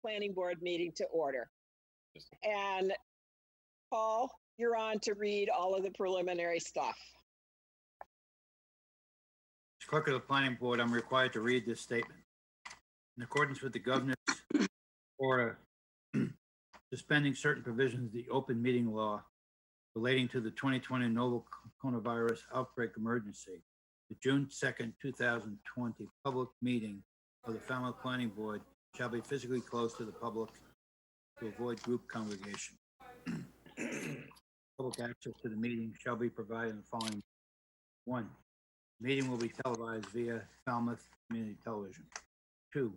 planning board meeting to order. And Paul, you're on to read all of the preliminary stuff. As clerk of the planning board, I'm required to read this statement. In accordance with the governor's order suspending certain provisions of the open meeting law relating to the 2020 novel coronavirus outbreak emergency, the June 2nd, 2020 public meeting of the Falmouth Planning Board shall be physically closed to the public to avoid group congregation. Public access to the meeting shall be provided in the following. 1. The meeting will be televised via Falmouth Community Television. 2.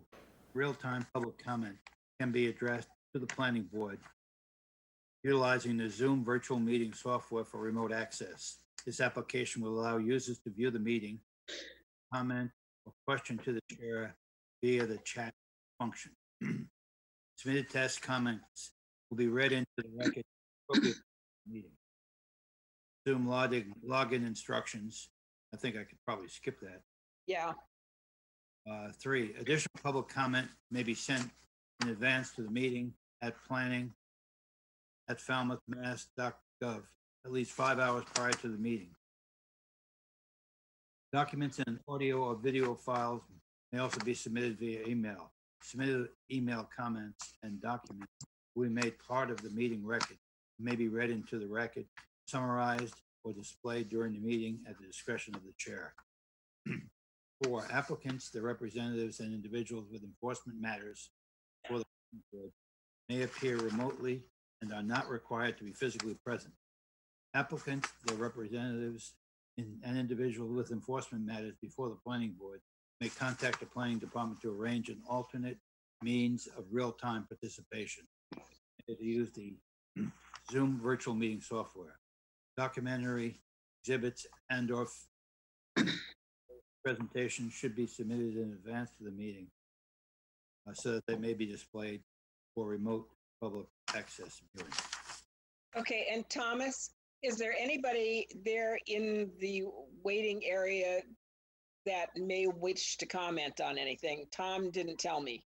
Real-time public comment can be addressed to the planning board utilizing the Zoom virtual meeting software for remote access. This application will allow users to view the meeting, comment, or question to the chair via the chat function. Submitted test comments will be read into the record appropriate meeting. Zoom login instructions. I think I could probably skip that. Yeah. 3, additional public comment may be sent in advance to the meeting at planning@falmouthmass.gov at least 5 hours prior to the meeting. Documents and audio or video files may also be submitted via email. Submitted email comments and documents will be made part of the meeting record, may be read into the record, summarized, or displayed during the meeting at the discretion of the chair. 4, applicants, their representatives, and individuals with enforcement matters for the board may appear remotely and are not required to be physically present. Applicants, their representatives, and individuals with enforcement matters before the planning board may contact the planning department to arrange an alternate means of real-time participation. They use the Zoom virtual meeting software. Documentary exhibits and/or presentations should be submitted in advance to the meeting so that they may be displayed for remote public access viewing. Okay, and Thomas, is there anybody there in the waiting area that may wish to comment on anything? Tom didn't tell me.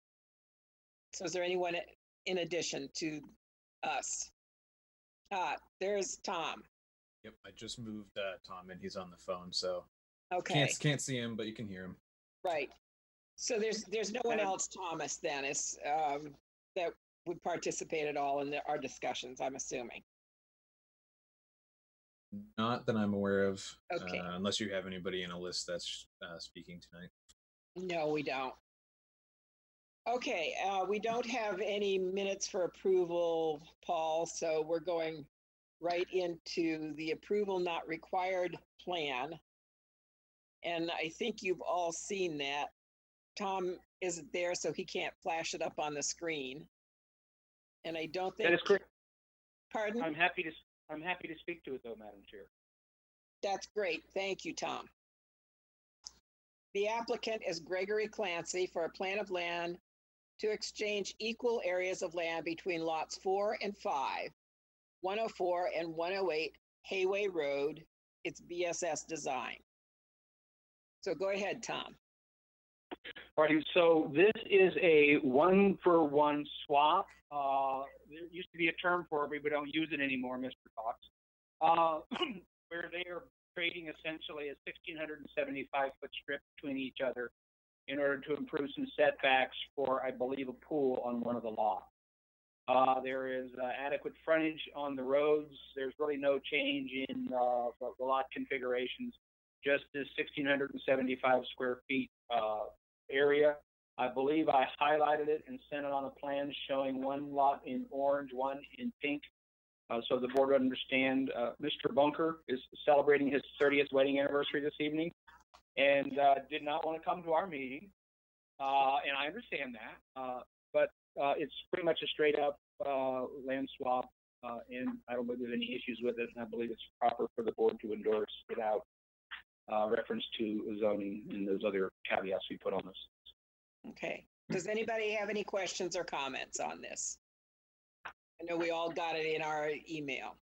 So is there anyone in addition to us? There's Tom. Yep, I just moved Tom and he's on the phone, so Okay. can't see him, but you can hear him. Right. So there's no one else, Thomas, then, is that would participate at all in our discussions, I'm assuming. Not that I'm aware of, Okay. Unless you have anybody in a list that's speaking tonight. No, we don't. Okay, we don't have any minutes for approval, Paul, so we're going right into the approval not required plan. And I think you've all seen that. Tom isn't there, so he can't flash it up on the screen. And I don't think— That is correct. Pardon? I'm happy to speak to it, though, Madam Chair. That's great. Thank you, Tom. The applicant is Gregory Clancy for a plan of land to exchange equal areas of land between lots 4 and 5, 104 and 108 Hayway Road. It's BSS design. So go ahead, Tom. All right, so this is a one-for-one swap. There used to be a term for it, but we don't use it anymore, Mr. Cox, where they are trading essentially a 1,675-foot strip between each other in order to improve some setbacks for, I believe, a pool on one of the lots. There is adequate frontage on the roads. There's really no change in the lot configurations, just this 1,675 square feet area. I believe I highlighted it and sent it on a plan showing one lot in orange, one in pink. So the board would understand. Mr. Bunker is celebrating his 30th wedding anniversary this evening and did not want to come to our meeting. And I understand that, but it's pretty much a straight up land swap, and I don't believe there's any issues with it, and I believe it's proper for the board to endorse without reference to zoning and those other caveats we put on this. Okay. Does anybody have any questions or comments on this? I know we all got it in our email.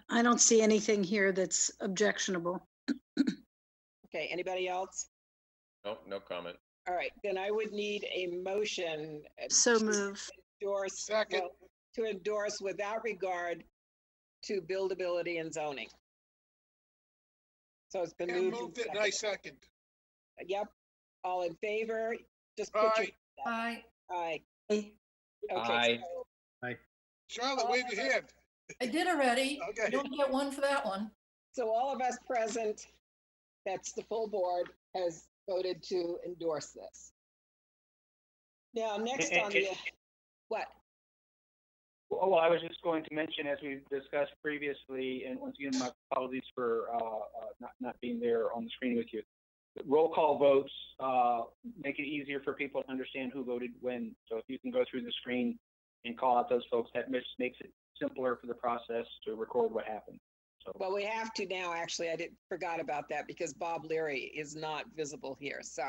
I don't see anything here that's objectionable. Okay, anybody else? No comment. All right, then I would need a motion. So to move. Endorse, Second. well, to endorse without regard to buildability and zoning. So it's been Ken moved. moved it and I second. Yep. All in favor? Just put your. Aye. Aye. Aye. Okay. Aye. so- Charlotte, wave your hand. I did already. Okay. You only get one for that one. So all of us present, that's the full board, has voted to endorse this. Now, next on the, what? Well, I was just going to mention, as we've discussed previously, and once again, my apologies for not being there on the screen with you. Roll call votes make it easier for people to understand who voted when. So if you can go through the screen and call out those folks, that makes it simpler for the process to record what happened. So, Well, we have to now, actually, forgot about that because Bob Leary is not visible here. So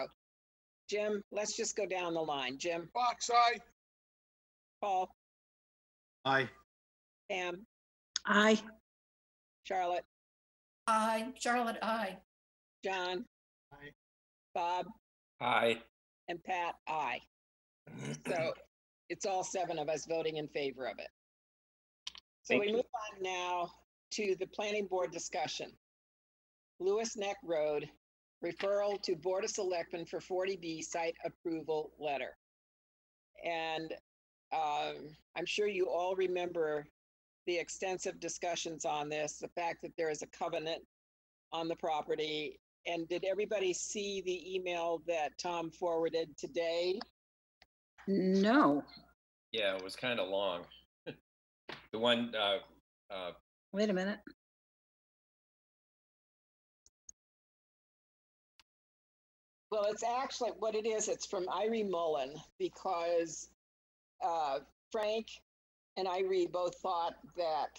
Jim, let's just go down the line. Jim, Fox, aye. Paul, Aye. Pam, Aye. Charlotte, Aye. Charlotte, aye. John, Aye. Bob, Aye. and Pat, aye. So it's all 7 of us voting in favor of it. So Thank we you. move on now to the planning board discussion. Lewis Neck Road, referral to Board of Selectmen for 40B site approval letter. And I'm sure you all remember the extensive discussions on this, the fact that there is a covenant on the property. And did everybody see the email that Tom forwarded today? No. Yeah, it was kind of long. The one, Wait a minute. Well, it's actually what it is. It's from Irene Mullen because Frank and Irene both thought that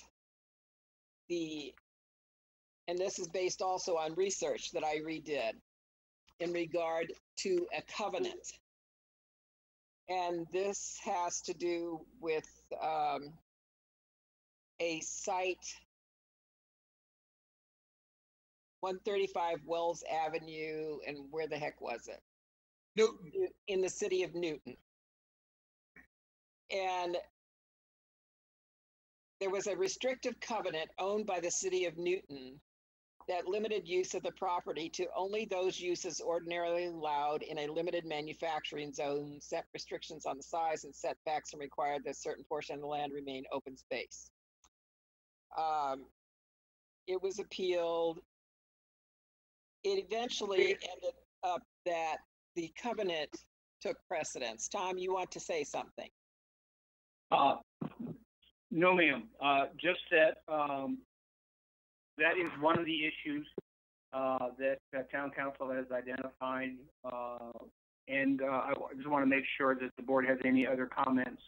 and this is based also on research that Irene did in regard to a covenant. And this has to do with a site, 135 Wells Avenue, and where the heck was it? Newton. In the city of Newton. And there was a restrictive covenant owned by the city of Newton that limited use of the property to only those uses ordinarily allowed in a limited manufacturing zone, set restrictions on the size and setbacks, and required that a certain portion of the land remain open space. It was appealed. It eventually ended up that the covenant took precedence. Tom, you want to say something? No, ma'am. Just that that is one of the issues that town council has identified, and I just want to make sure that the board has any other comments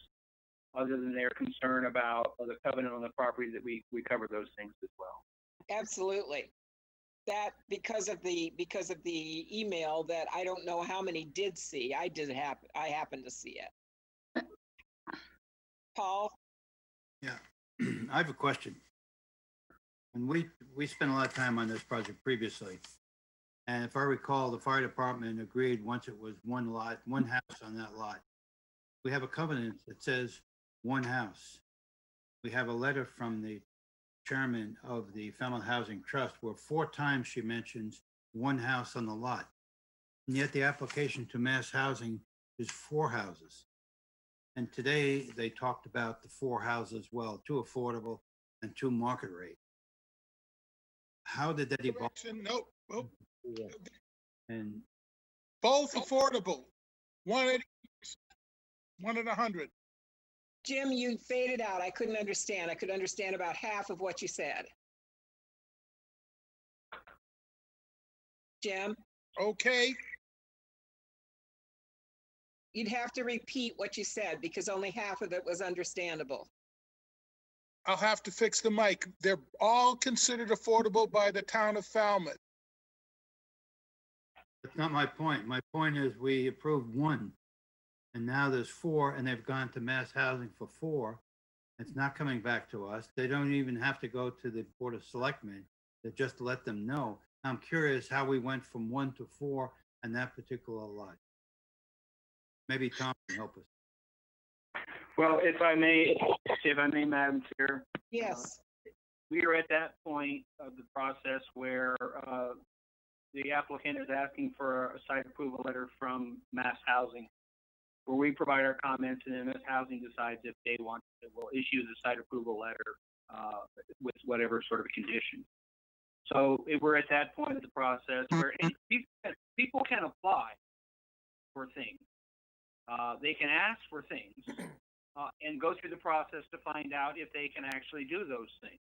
other than their concern about the covenant on the property, that we cover those things as well. Absolutely. That because of the email that I don't know how many did see. I happened to see it. Paul? Yeah, I have a question. And we spent a lot of time on this project previously. And if I recall, the fire department agreed once it was one lot, one house on that lot. We have a covenant that says one house. We have a letter from the chairman of the Family Housing Trust where 4 times she mentions one house on the lot. And yet the application to mass housing is 4 houses. And today they talked about the 4 houses, well, 2 affordable and 2 market rate. How did that evolve? Correction, nope. Nope. And Both affordable. 180, 1 and 100. Jim, you faded out. I couldn't understand. I could understand about half of what you said. Jim, Okay. you'd have to repeat what you said because only half of it was understandable. I'll have to fix the mic. They're all considered affordable by the town of Falmouth. that's not my point. My point is we approved 1 and now there's 4 and they've gone to mass housing for 4. It's not coming back to us. They don't even have to go to the Board of Selectmen. They just let them know. I'm curious how we went from 1 to 4 on that particular lot. Maybe Tom can help us. Well, if I may, Madam Chair, Yes, we are at that point of the process where the applicant is asking for a site approval letter from Mass Housing, where we provide our comments, and then Mass Housing decides if they want to, will issue the site approval letter with whatever sort of condition. So we're at that point of the process where people can apply for things. They can ask for things and go through the process to find out if they can actually do those things.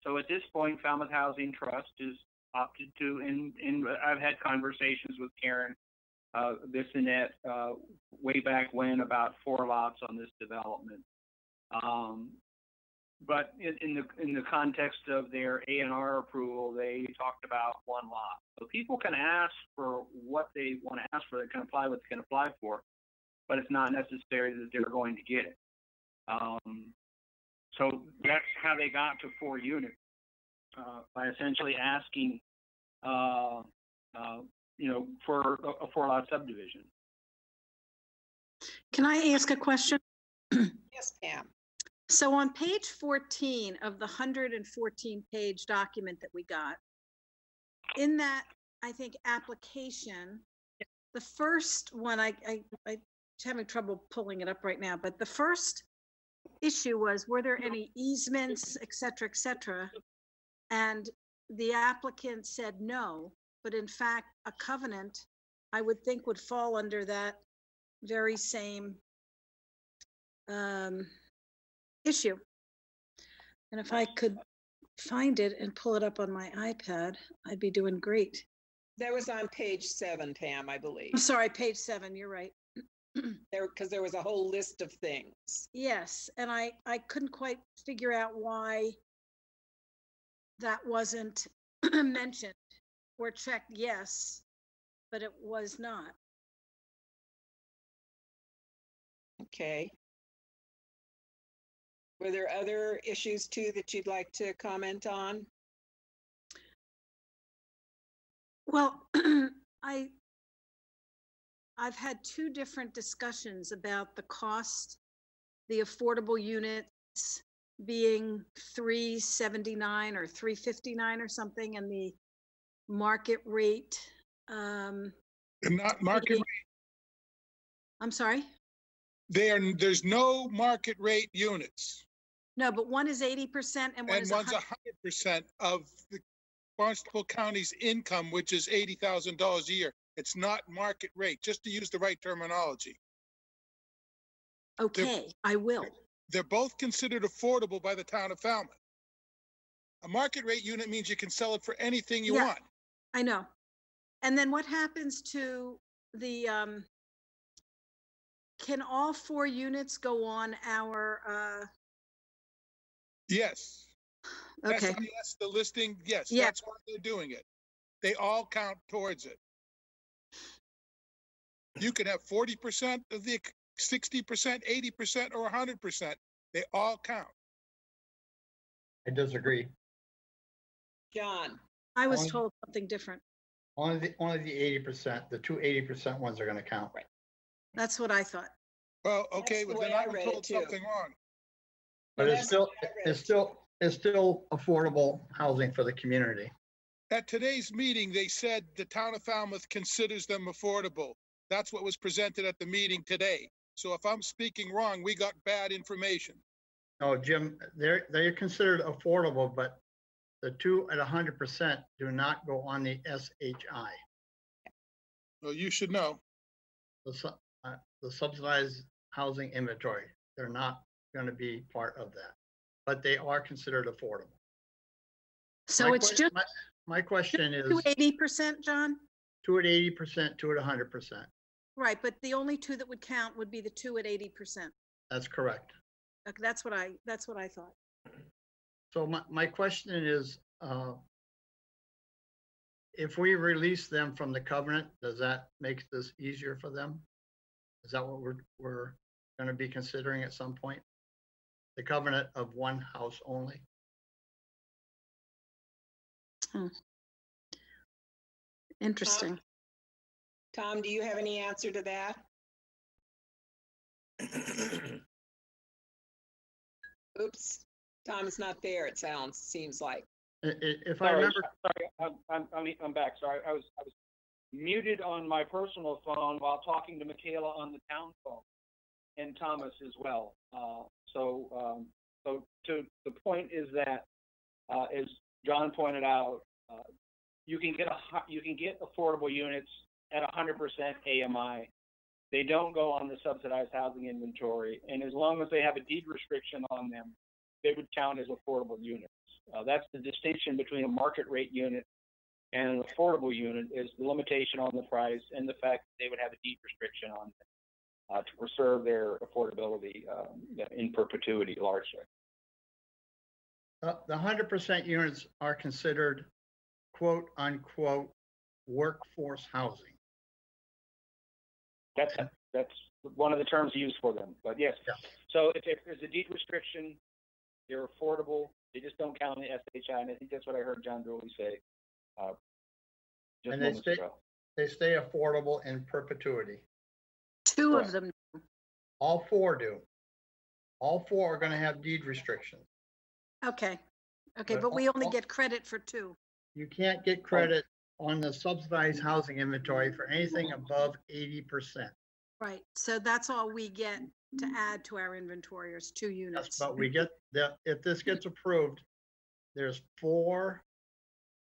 So at this point, Falmouth Housing Trust is opted to, and I've had conversations with Karen, this and that, way back when, about 4 lots on this development. But in the context of their A&R approval, they talked about 1 lot. So people can ask for what they want to ask for. They can apply what they can apply for, but it's not necessary that they're going to get it. So that's how they got to 4 units, by essentially asking, for a 4-lot subdivision. Can I ask a question? yes, Pam. So on page 14 of the 114-page document that we got, in that, I think, application, the first one, I'm having trouble pulling it up right now, but the first issue was, were there any easements, et cetera, and the applicant said no, but in fact, a covenant, I would think, would fall under that very same issue. And if I could find it and pull it up on my iPad, I'd be doing great. That was on page 7, Pam, I believe. I'm sorry, page 7, you're right. Because there was a whole list of things. Yes, and I couldn't quite figure out why that wasn't mentioned or checked yes, but it was not. Okay. Were there other issues too that you'd like to comment on? Well, I've had 2 different discussions about the cost, the affordable units being $379 or $359 or something, and the market rate. Not market rate. I'm sorry? There's no market rate units. No, but one is 80% and one is one's 100% of the Barnstable County's income, which is $80,000 a year. It's not market rate, just to use the right terminology. Okay, I will. They're both considered affordable by the town of Falmouth. A market rate unit means you can sell it for anything you want. I know. And then what happens to the, can all 4 units go on our, Yes. okay. SIS, the listing, yes, Yeah. that's why they're doing it. They all count towards it. You could have 40% of the 60%, 80%, or 100%. They all count. I disagree. John, I was Only- told something different. Only the 80%, the 2 80% ones are gonna count. Right. That's what I thought. Well, okay, That's the well, then way I I was read it told too. something wrong. But That's it's still, what I read it's too. still, it's still affordable housing for the community. At today's meeting, they said the town of Falmouth considers them affordable. That's what was presented at the meeting today. So if I'm speaking wrong, we got bad information. No, Jim, they're considered affordable, but the 2 at 100% do not go on the SHI, Well, you should know. the subsidized housing inventory. They're not gonna be part of that, but they are considered affordable. So My it's que- just My question is 80%, John? 2 at 80%, 2 at 100%. Right, but the only 2 that would count would be the 2 at 80%. That's correct. Okay, that's what I thought. So my question is, if we release them from the covenant, does that make this easier for them? Is that what we're going to be considering at some point? The covenant of one house only? Interesting. Tom, do you have any answer to that? Oops, Tom is not there, it seems like. If I Sorry, remember, I'm back. Sorry, I was muted on my personal phone while talking to Michaela on the town phone, and Thomas as well. So to the point is that, as John pointed out, you can get affordable units at 100% AMI. They don't go on the subsidized housing inventory, and as long as they have a deed restriction on them, they would count as affordable units. That's the distinction between a market rate unit and an affordable unit, is the limitation on the price and the fact that they would have a deed restriction on them to preserve their affordability in perpetuity largely. the 100% units are considered quote unquote workforce housing. That's one of the terms used for them, but yes. Yeah. So if there's a deed restriction, they're affordable. They just don't count in the SHI, and I think that's what I heard John Dooley say just And moments ago. they stay affordable in perpetuity. Two Correct. of them. All four do. All four are going to have deed restrictions. Okay. Okay, But but we only all- get credit for two. You can't get credit on the subsidized housing inventory for anything above 80%. Right. So that's all we get to add to our inventory is 2 Yes, units. but we get that, if this gets approved, there's 4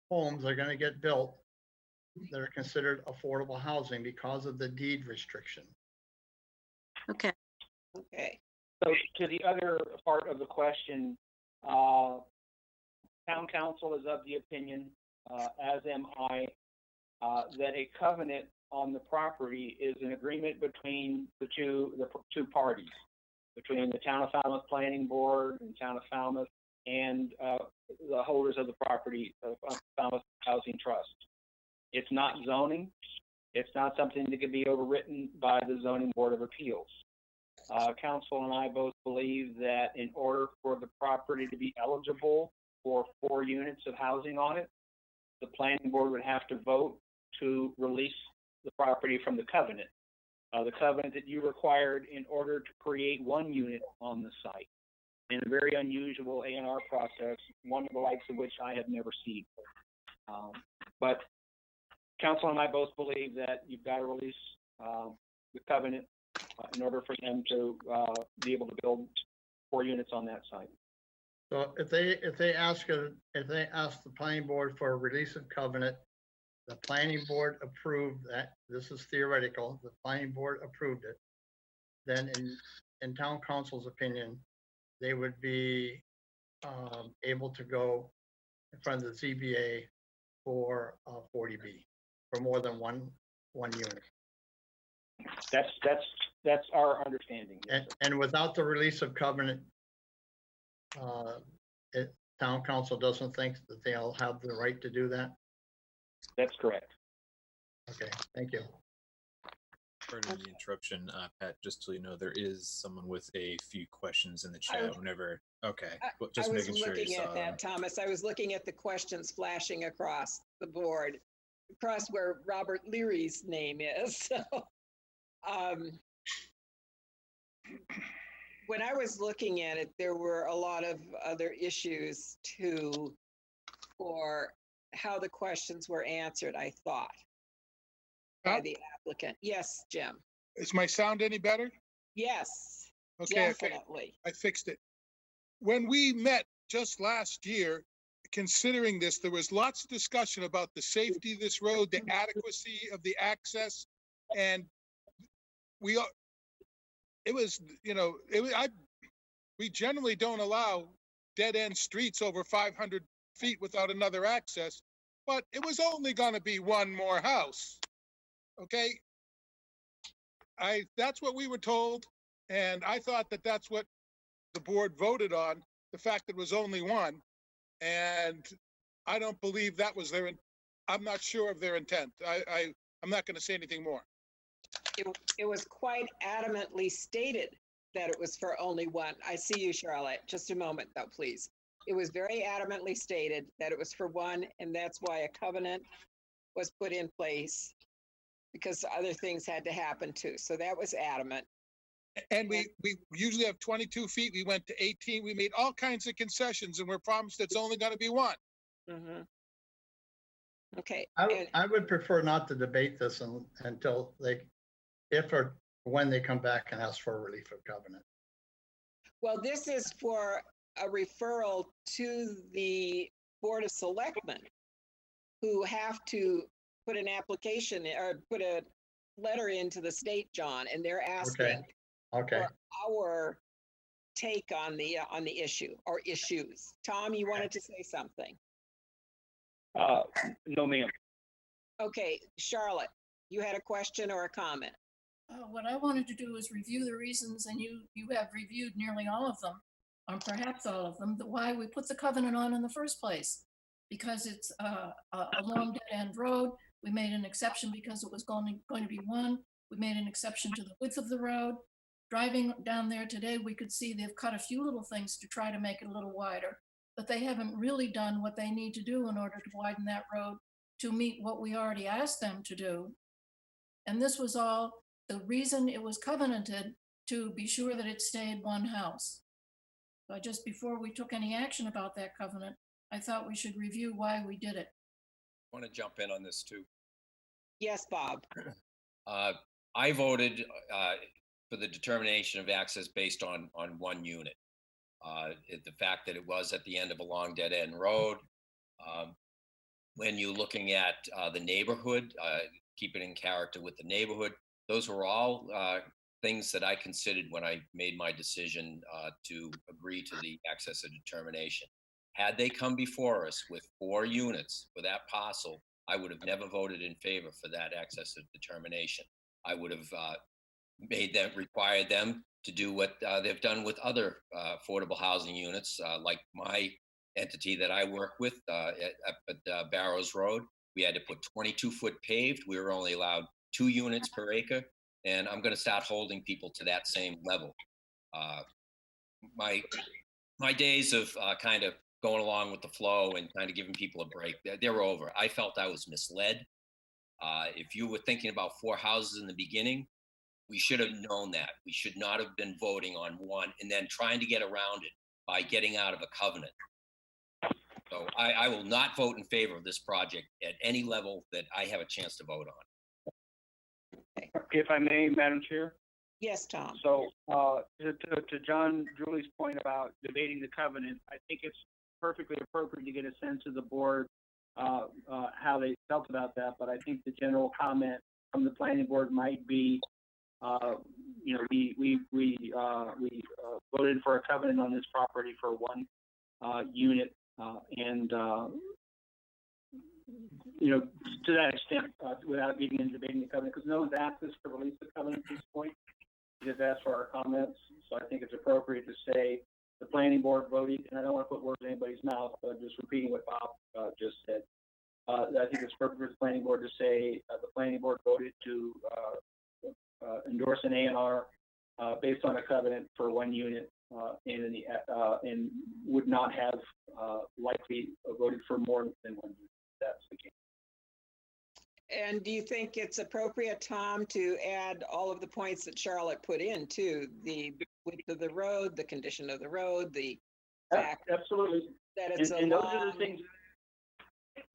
homes that are gonna get built that are considered affordable housing because of the deed restriction. Okay. Okay, So to the other part of the question, town council is of the opinion, as am I, that a covenant on the property is an agreement between the two parties, between the Town of Falmouth Planning Board and Town of Falmouth and the holders of the property of Falmouth Housing Trust. It's not zoning. It's not something that can be overwritten by the Zoning Board of Appeals. Council and I both believe that in order for the property to be eligible for 4 units of housing on it, the planning board would have to vote to release the property from the covenant. The covenant that you required in order to create 1 unit on the site, in a very unusual A&R process, one of the likes of which I have never seen. But council and I both believe that you've got to release the covenant in order for them to be able to build 4 units on that site. So if they ask the planning board for a release of covenant, the planning board approved that, this is theoretical, the planning board approved it, then in town council's opinion, they would be able to go in front of the ZBA for 40B, for more than one unit. That's our understanding. Yes, sir. And without the release of covenant, town council doesn't think that they'll have the right to do that? That's correct. Okay, thank you. Pardon the interruption, Pat, just so you know, there is someone with a few questions in the chat whenever, okay, well, just I was making sure you looking saw at them. that, Thomas. I was looking at the questions flashing across the board, across where Robert Leary's name is. So, when I was looking at it, there were a lot of other issues too, for how the questions were answered, I thought, by the applicant. Yes, Jim. Is my sound any better? Yes, Okay, definitely. I fixed it. When we met just last year, considering this, there was lots of discussion about the safety of this road, the adequacy of the access, and we generally don't allow dead-end streets over 500 feet without another access, but it was only going to be one more house. Okay? That's what we were told, and I thought that that's what the board voted on, the fact that it was only one, and I don't believe that was I'm not sure of their intent. I'm not going to say anything more. It was quite adamantly stated that it was for only one. I see you, Charlotte. Just a moment, though, please. It was very adamantly stated that it was for one, and that's why a covenant was put in place, because other things had to happen too. So that was adamant. And we usually have 22 feet. We went to 18. We made all kinds of concessions and we're promised it's only going to be one. Mhm. Okay. I would prefer not to debate this until if or when they come back and ask for a relief of covenant. Well, this is for a referral to the Board of Selectmen, who have to put an application or put a letter into the state, John, and they're asking Okay. for our take on the issue or issues. Tom, you wanted to say something? No, ma'am. Okay, Charlotte, you had a question or a comment? What I wanted to do is review the reasons, and you have reviewed nearly all of them, or perhaps all of them, why we put the covenant on in the first place. Because it's a long dead-end road. We made an exception because it was going to be one. We made an exception to the width of the road. Driving down there today, we could see they've cut a few little things to try to make it a little wider, but they haven't really done what they need to do in order to widen that road to meet what we already asked them to do. And this was all the reason it was covenanted, to be sure that it stayed one house. So just before we took any action about that covenant, I thought we should review why we did it. I want to jump in on this too. Yes, Bob. I voted for the determination of access based on one unit. The fact that it was at the end of a long dead end road. When you're looking at the neighborhood, keep it in character with the neighborhood. Those were all things that I considered when I made my decision to agree to the access of determination. Had they come before us with 4 units for that parcel, I would have never voted in favor for that access of determination. I would have required them to do what they've done with other affordable housing units, like my entity that I work with at Barrows Road. We had to put 22-foot paved. We were only allowed 2 units per acre, and I'm going to start holding people to that same level. My days of kind of going along with the flow and kind of giving people a break, they're over. I felt I was misled. If you were thinking about 4 houses in the beginning, we should have known that. We should not have been voting on one and then trying to get around it by getting out of a covenant. So I will not vote in favor of this project at any level that I have a chance to vote on. If I may, Madam Chair. Yes, Tom. So to John Drewley's point about debating the covenant, I think it's perfectly appropriate to get a sense of the board how they felt about that. But I think the general comment from the planning board might be, we voted for a covenant on this property for 1 unit, and to that extent, without getting into debating the covenant, because no one's asked us to release the covenant at this point. We just asked for our comments, so I think it's appropriate to say the planning board voted, and I don't want to put words in anybody's mouth, but just repeating what Bob just said. I think it's appropriate for the planning board to say the planning board voted to endorse an A&R based on a covenant for 1 unit, and would not have likely voted for more than 1 unit. That's the case. And do you think it's appropriate, Tom, to add all of the points that Charlotte put in too? The width of the road, the condition of the road, the fact absolutely that it's and those are the things.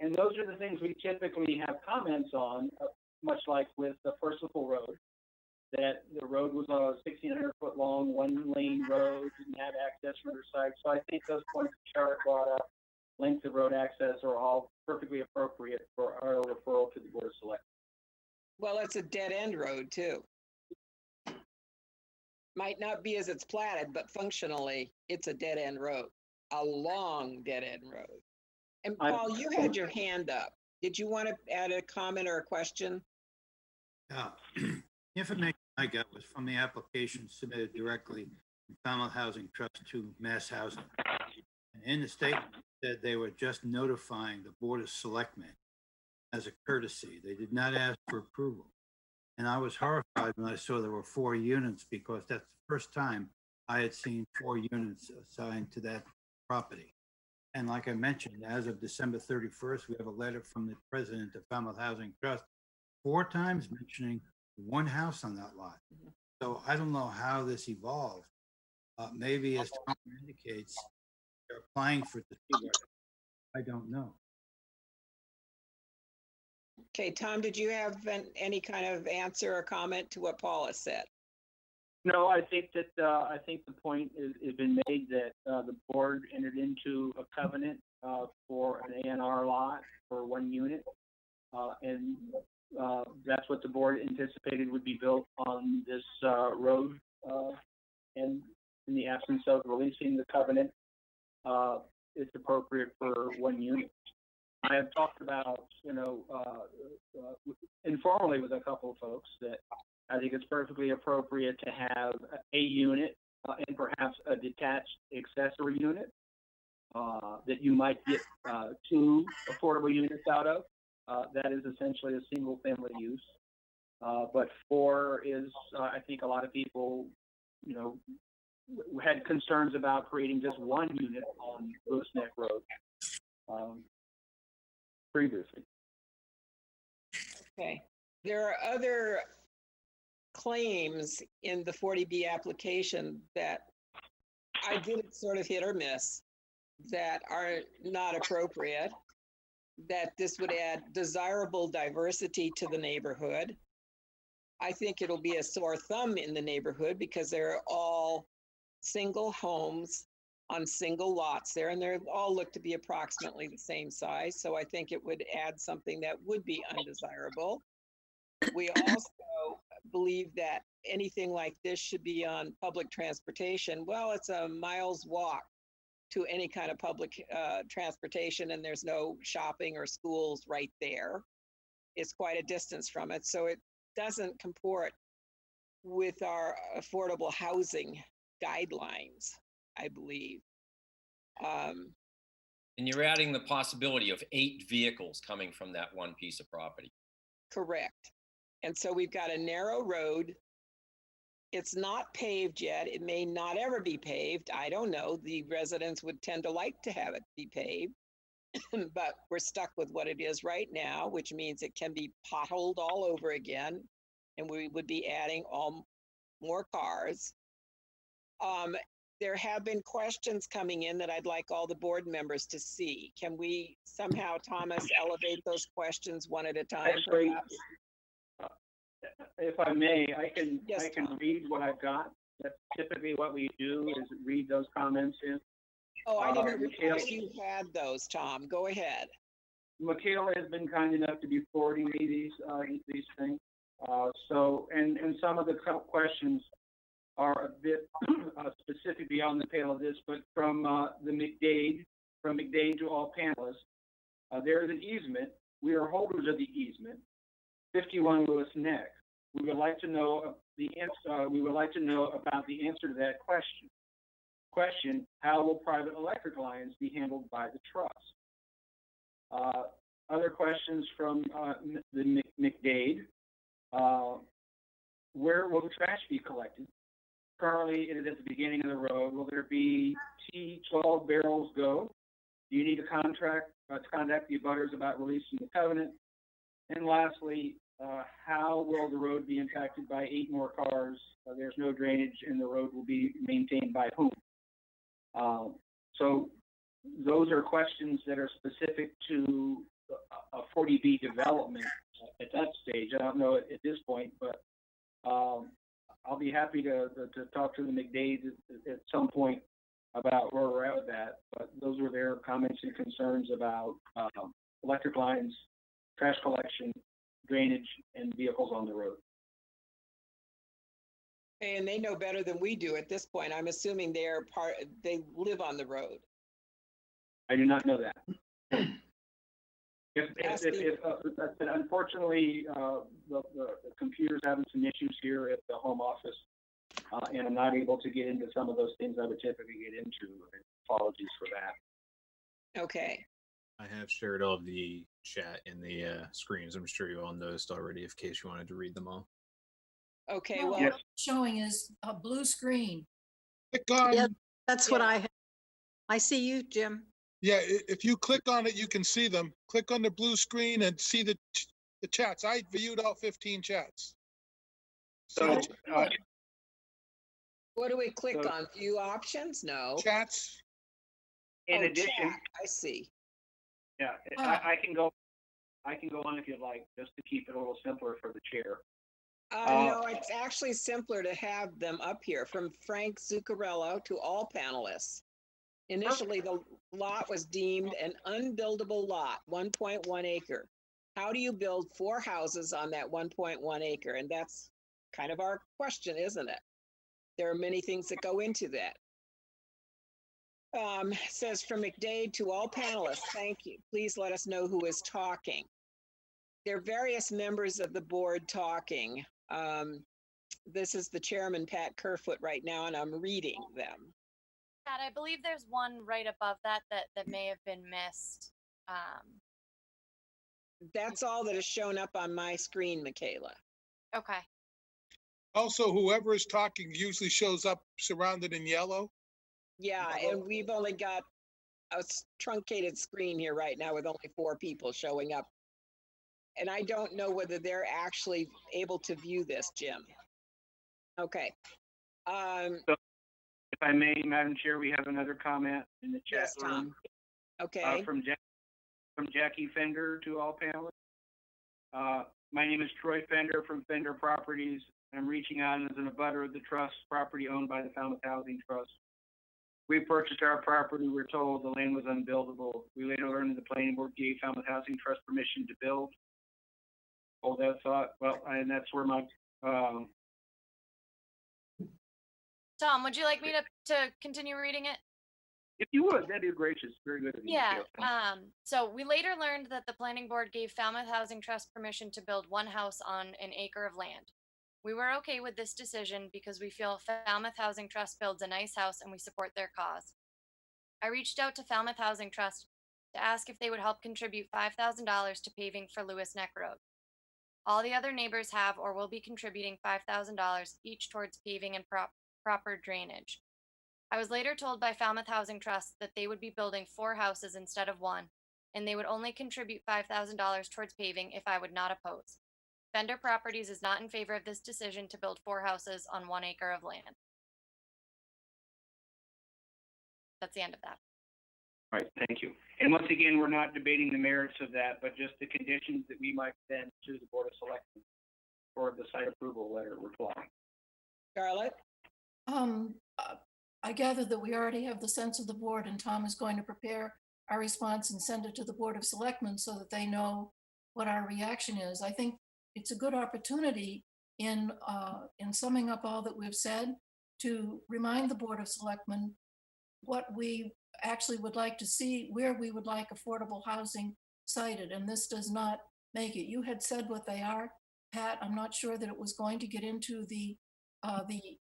And those are the things we typically have comments on, much like with the Percival Road, that the road was a 1,600-foot long, 1-lane road, didn't have access for other sites. So I think those points that Charlotte brought up, length of road access, are all perfectly appropriate for our referral to the Board of Selectmen. Well, it's a dead-end road too. Might not be as it's platted, but functionally, it's a dead-end road, a long dead-end road. And Paul, you had your hand up. Did you want to add a comment or a question? Yeah. Information I got was from the application submitted directly from Falmouth Housing Trust to Mass Housing. And in the statement, it said they were just notifying the Board of Selectmen as a courtesy. They did not ask for approval. And I was horrified when I saw there were 4 units, because that's the first time I had seen 4 units assigned to that property. And like I mentioned, as of December 31st, we have a letter from the president of Falmouth Housing Trust 4 times mentioning 1 house on that lot. So I don't know how this evolved. Maybe as Tom indicates, they're applying for the two. I don't know. Okay, Tom, did you have any kind of answer or comment to what Paul has said? No, I think that I think the point has been made that the board entered into a covenant for an A&R lot for 1 unit, and that's what the board anticipated would be built on this road. And in the absence of releasing the covenant, it's appropriate for 1 unit. I have talked about, informally with a couple of folks that I think it's perfectly appropriate to have a unit and perhaps a detached accessory unit that you might get 2 affordable units out of. That is essentially a single family use. But 4 is, I think a lot of people, had concerns about creating just 1 unit on Goose Neck Road previously. Okay. There are other claims in the 40B application that I did sort of hit or miss that are not appropriate, that this would add desirable diversity to the neighborhood. I think it'll be a sore thumb in the neighborhood because they're all single homes on single lots there, and they all look to be approximately the same size. So I think it would add something that would be undesirable. We also believe that anything like this should be on public transportation. Well, it's a mile's walk to any kind of public transportation, and there's no shopping or schools right there. It's quite a distance from it. So it doesn't comport with our affordable housing guidelines, I believe. And you're adding the possibility of 8 vehicles coming from that one piece of property. Correct. And so we've got a narrow road. It's not paved yet. It may not ever be paved. I don't know. The residents would tend to like to have it be paved, but we're stuck with what it is right now, which means it can be potholed all over again, and we would be adding more cars. There have been questions coming in that I'd like all the board members to see. Can we somehow, Thomas, elevate those questions one at a time, Actually, perhaps? If I may, I can Tom. read what I've got. That's typically what we do, is read those comments in. Oh, I didn't Michaela- realize you had those, Tom. Go ahead. Michaela has been kind enough to be forwarding me these things. So some of the questions are a bit specific beyond the pale of this, but from McDade to all panelists, there is an easement. We are holders of the easement. 51 Lewis Neck. We would like to know the answer. We would like to know about the answer to that question. Question: how will private electric lines be handled by the trust? Other questions from the McDade. Where will the trash be collected? Currently, it is at the beginning of the road. Will there be T12 barrels go? Do you need to contact the abutters about releasing the covenant? And lastly, how will the road be impacted by 8 more cars? There's no drainage, and the road will be maintained by whom? So those are questions that are specific to a 40B development at that stage. I don't know at this point, but I'll be happy to talk to the McDades at some point about where we're at with that. But those were their comments and concerns about electric lines, trash collection, drainage, and vehicles on the road. And they know better than we do at this point. I'm assuming they live on the road. I do not know that. Unfortunately, the computer's having some issues here at the home office, and I'm not able to get into some of those things I would typically get into. Apologies for that. Okay. I have shared all of the chat in the screens. I'm sure you all noticed already, in case you wanted to read them all. Okay, No, well, Yes. what it's showing is a blue screen. Click on, Yeah. That's what Yeah. I have. I see you, Jim. yeah, if you click on it, you can see them. Click on the blue screen and see the chats. I viewed all 15 chats. So What do we click So- on? View options? No. Chats, In Oh, addition, chat. I see. yeah, Ah. I can go on if you'd like, just to keep it a little simpler for the chair. No, it's actually simpler to have them up here, from Frank Zuccarello to all panelists. Initially, the lot was deemed an unbuildable lot, 1.1 acre. How do you build 4 houses on that 1.1 acre? And that's kind of our question, isn't it? There are many things that go into that. Says from McDade to all panelists, thank you. Please let us know who is talking. There are various members of the board talking. This is the chairman, Pat Kerfoot, right now, and I'm reading them. Pat, I believe there's one right above that may have been missed. That's all that has shown up on my screen, Michaela. Okay. also whoever is talking usually shows up surrounded in yellow. Yeah, and we've only got a truncated screen here right now with only 4 people showing up. And I don't know whether they're actually able to view this, Jim. Okay. If I may, Madam Chair, we have another comment in the chat Yes, Tom. room. Okay. From Jackie Fender to all panelists. My name is Troy Fender from Fender Properties. I'm reaching out as an abutter of the trust property owned by the Falmouth Housing Trust. We purchased our property. We're told the land was unbuildable. We later learned that the planning board gave Falmouth Housing Trust permission to build. Hold that thought. Well, and that's where my Tom, would you like me to continue reading it? if you would, that'd be gracious. Very good of you. Yeah. Michaela. So we later learned that the planning board gave Falmouth Housing Trust permission to build 1 house on an acre of land. We were okay with this decision because we feel Falmouth Housing Trust builds a nice house and we support their cause. I reached out to Falmouth Housing Trust to ask if they would help contribute $5,000 to paving for Lewis Neck Road. All the other neighbors have or will be contributing $5,000 each towards paving and proper drainage. I was later told by Falmouth Housing Trust that they would be building 4 houses instead of 1, and they would only contribute $5,000 towards paving if I would not oppose. Fender Properties is not in favor of this decision to build 4 houses on 1 acre of land. That's the end of that. All right, thank you. And once again, we're not debating the merits of that, but just the conditions that we might send to the Board of Selectmen for the site approval letter reply. Charlotte? I gather that we already have the sense of the board, and Tom is going to prepare our response and send it to the Board of Selectmen so that they know what our reaction is. I think it's a good opportunity in summing up all that we've said to remind the Board of Selectmen what we actually would like to see, where we would like affordable housing cited, and this does not make it. You had said what they are, Pat. I'm not sure that it was going to get into the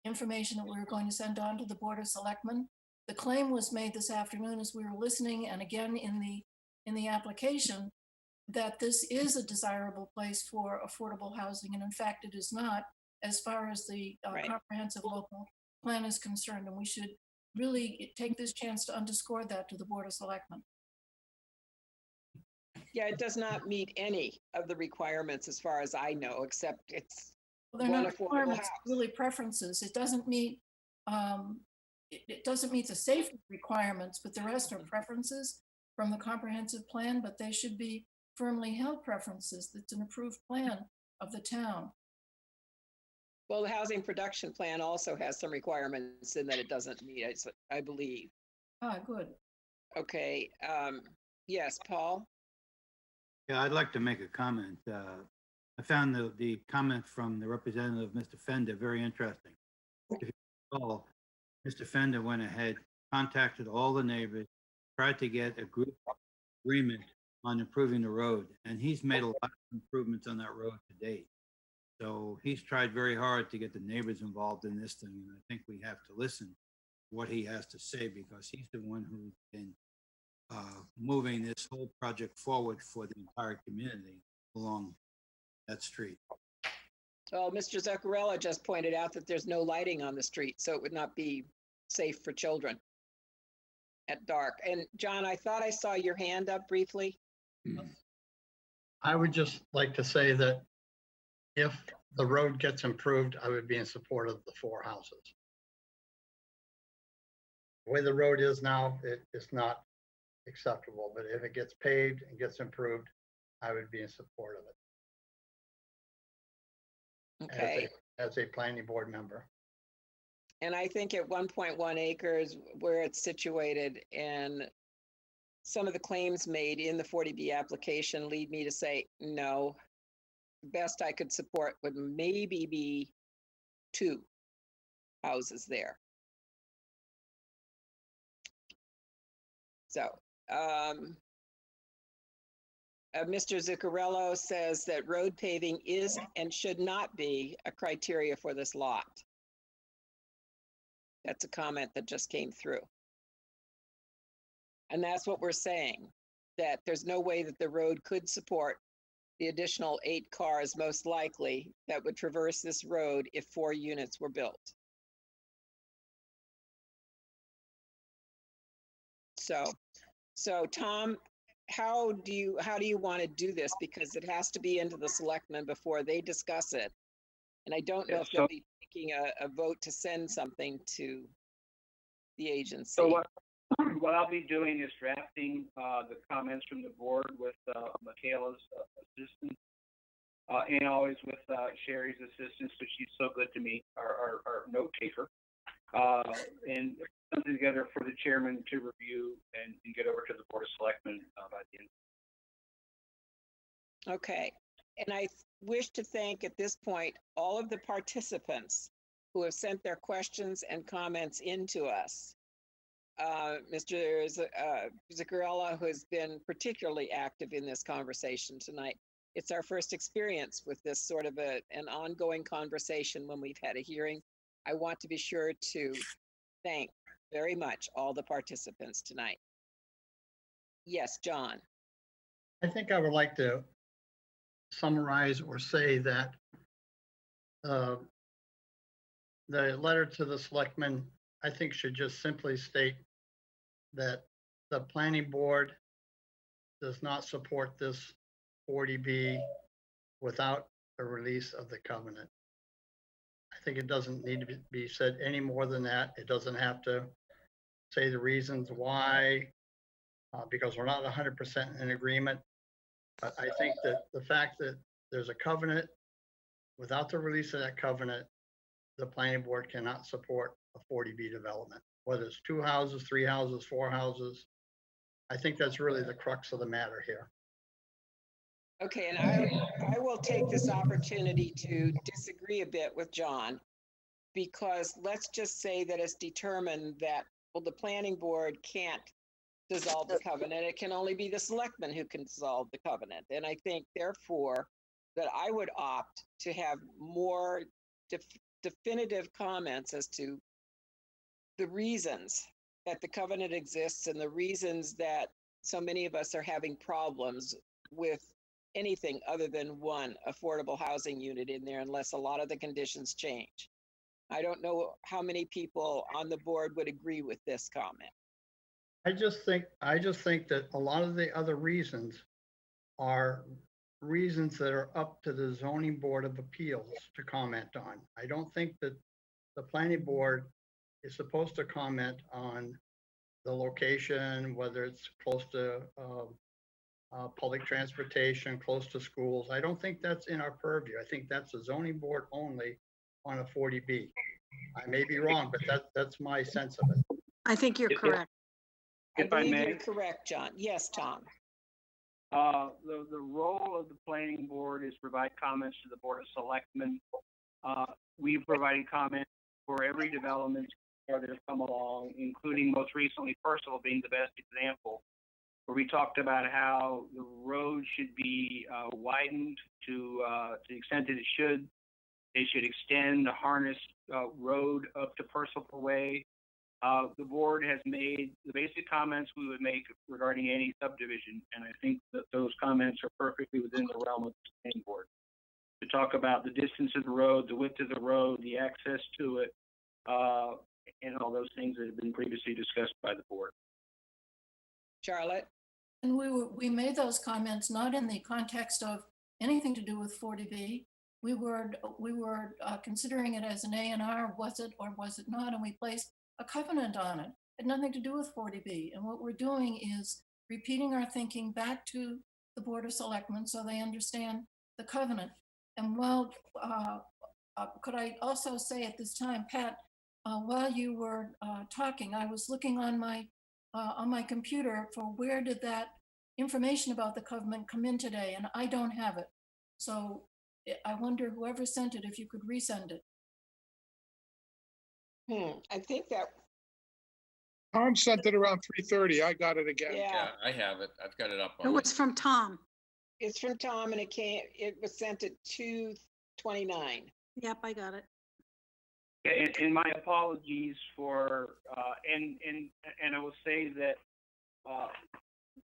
information that we were going to send on to the Board of Selectmen. The claim was made this afternoon as we were listening, and again in the application, that this is a desirable place for affordable housing, and in fact, it is not, as far as the Right. comprehensive local plan is concerned, and we should really take this chance to underscore that to the Board of Selectmen. Yeah, it does not meet any of the requirements as far as I know, except it's Well, they're one not affordable requirements, house. really preferences. It doesn't meet, it doesn't meet the safety requirements, but the rest are preferences from the comprehensive plan, but they should be firmly held preferences. That's an approved plan of the town. Well, the housing production plan also has some requirements in that it doesn't meet, I believe. Ah, good. Okay, yes, Paul? Yeah, I'd like to make a comment. I found the comment from the representative, Mr. Fender, very interesting. If you recall, Mr. Fender went ahead, contacted all the neighbors, tried to get a group agreement on improving the road, and he's made a lot of improvements on that road to date. So he's tried very hard to get the neighbors involved in this thing, and I think we have to listen to what he has to say because he's the one who's been moving this whole project forward for the entire community along that street. Well, Mr. Zuccarello just pointed out that there's no lighting on the street, so it would not be safe for children at dark. And John, I thought I saw your hand up briefly. I would just like to say that if the road gets improved, I would be in support of the 4 houses. The way the road is now, it's not acceptable, but if it gets paved and gets improved, I would be in support of it Okay. as a planning board member. And I think at 1.1 acres where it's situated and some of the claims made in the 40B application lead me to say, no, best I could support would maybe be 2 houses there. So, Mr. Zuccarello says that road paving is and should not be a criteria for this lot. That's a comment that just came through. And that's what we're saying, that there's no way that the road could support the additional 8 cars, most likely, that would traverse this road if 4 units were built. So Tom, how do you want to do this? Because it has to be into the selectmen before they discuss it. And I don't know if they'll be taking a vote to send something to the agency. So what I'll be doing is drafting the comments from the board with Michaela's assistance, and always with Sherry's assistance, but she's so good to me, our note taker, and something together for the chairman to review and get over to the board of selectmen by the end. Okay, and I wish to thank at this point all of the participants who have sent their questions and comments into us. Mr. Zuccarello, who has been particularly active in this conversation tonight. It's our first experience with this sort of an ongoing conversation when we've had a hearing. I want to be sure to thank very much all the participants tonight. Yes, John. I think I would like to summarize or say that the letter to the selectmen, I think, should just simply state that the planning board does not support this 40B without a release of the covenant. I think it doesn't need to be said any more than that. It doesn't have to say the reasons why, because we're not 100% in agreement. But I think that the fact that there's a covenant, without the release of that covenant, the planning board cannot support a 40B development, whether it's 2 houses, 3 houses, 4 houses. I think that's really the crux of the matter here. Okay, and I will take this opportunity to disagree a bit with John, because let's just say that it's determined that, well, the planning board can't dissolve the covenant. It can only be the selectmen who can dissolve the covenant. And I think, therefore, that I would opt to have more definitive comments as to the reasons that the covenant exists and the reasons that so many of us are having problems with anything other than one affordable housing unit in there unless a lot of the conditions change. I don't know how many people on the board would agree with this comment. I just think that a lot of the other reasons are reasons that are up to the zoning board of appeals to comment on. I don't think that the planning board is supposed to comment on the location, whether it's close to public transportation, close to schools. I don't think that's in our purview. I think that's a zoning board only on a 40B. I may be wrong, but that's my sense of it. I think you're correct. If I may. You're correct, John. Yes, Tom. The role of the planning board is provide comments to the board of selectmen. We've provided comments for every development that has come along, including most recently Percival being the best example, where we talked about how the road should be widened to the extent that it should. They should extend the harness road up to Percival Way. The board has made the basic comments we would make regarding any subdivision, and I think that those comments are perfectly within the realm of the planning board. To talk about the distance of the road, the width of the road, the access to it, and all those things that have been previously discussed by the board. Charlotte? And we made those comments not in the context of anything to do with 40B. We were considering it as an A&R, was it or was it not, and we placed a covenant on it. had nothing to do with 40B. And what we're doing is repeating our thinking back to the Board of Selectmen so they understand the covenant. And while, could I also say at this time, Pat, while you were talking, I was looking on my computer for where did that information about the covenant come in today, and I don't have it. So I wonder whoever sent it, if you could resend it. I think that, Tom sent it around 3:30. I got it again. yeah, I have it. I've got it up It on was from Tom. it's from Tom and it was sent at 2:29. Yep, I got it. And my apologies for, and I will say that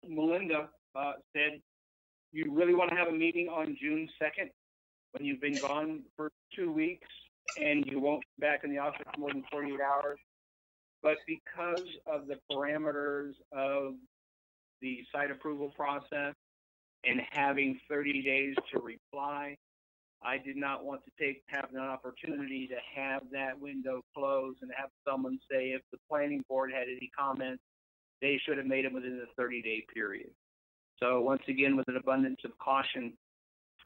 Melinda said, you really want to have a meeting on June 2nd when you've been gone for 2 weeks and you won't be back in the office more than 48 hours. But because of the parameters of the site approval process and having 30 days to reply, I did not want to have an opportunity to have that window closed and have someone say if the planning board had any comments, they should have made them within the 30-day period. So once again, with an abundance of caution,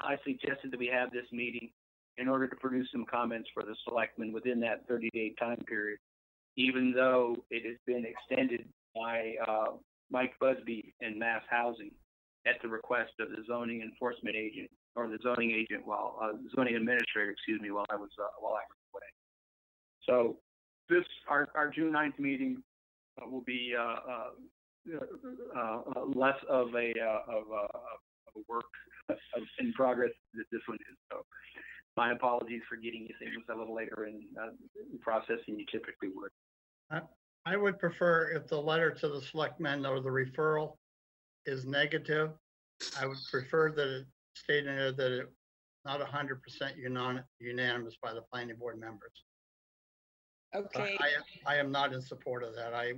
I suggested that we have this meeting in order to produce some comments for the selectmen within that 30-day time period, even though it has been extended by Mike Busby and Mass Housing at the request of the zoning enforcement agent, or the zoning agent, zoning administrator, excuse me, while I was away. So this, our June 9th meeting will be less of a work in progress that this one is. So my apologies for getting you things a little later in the process than you typically would. I would prefer if the letter to the selectmen or the referral is negative, I would prefer that it state in there that it's not 100% unanimous by the planning board members. Okay. I am not in support of that. I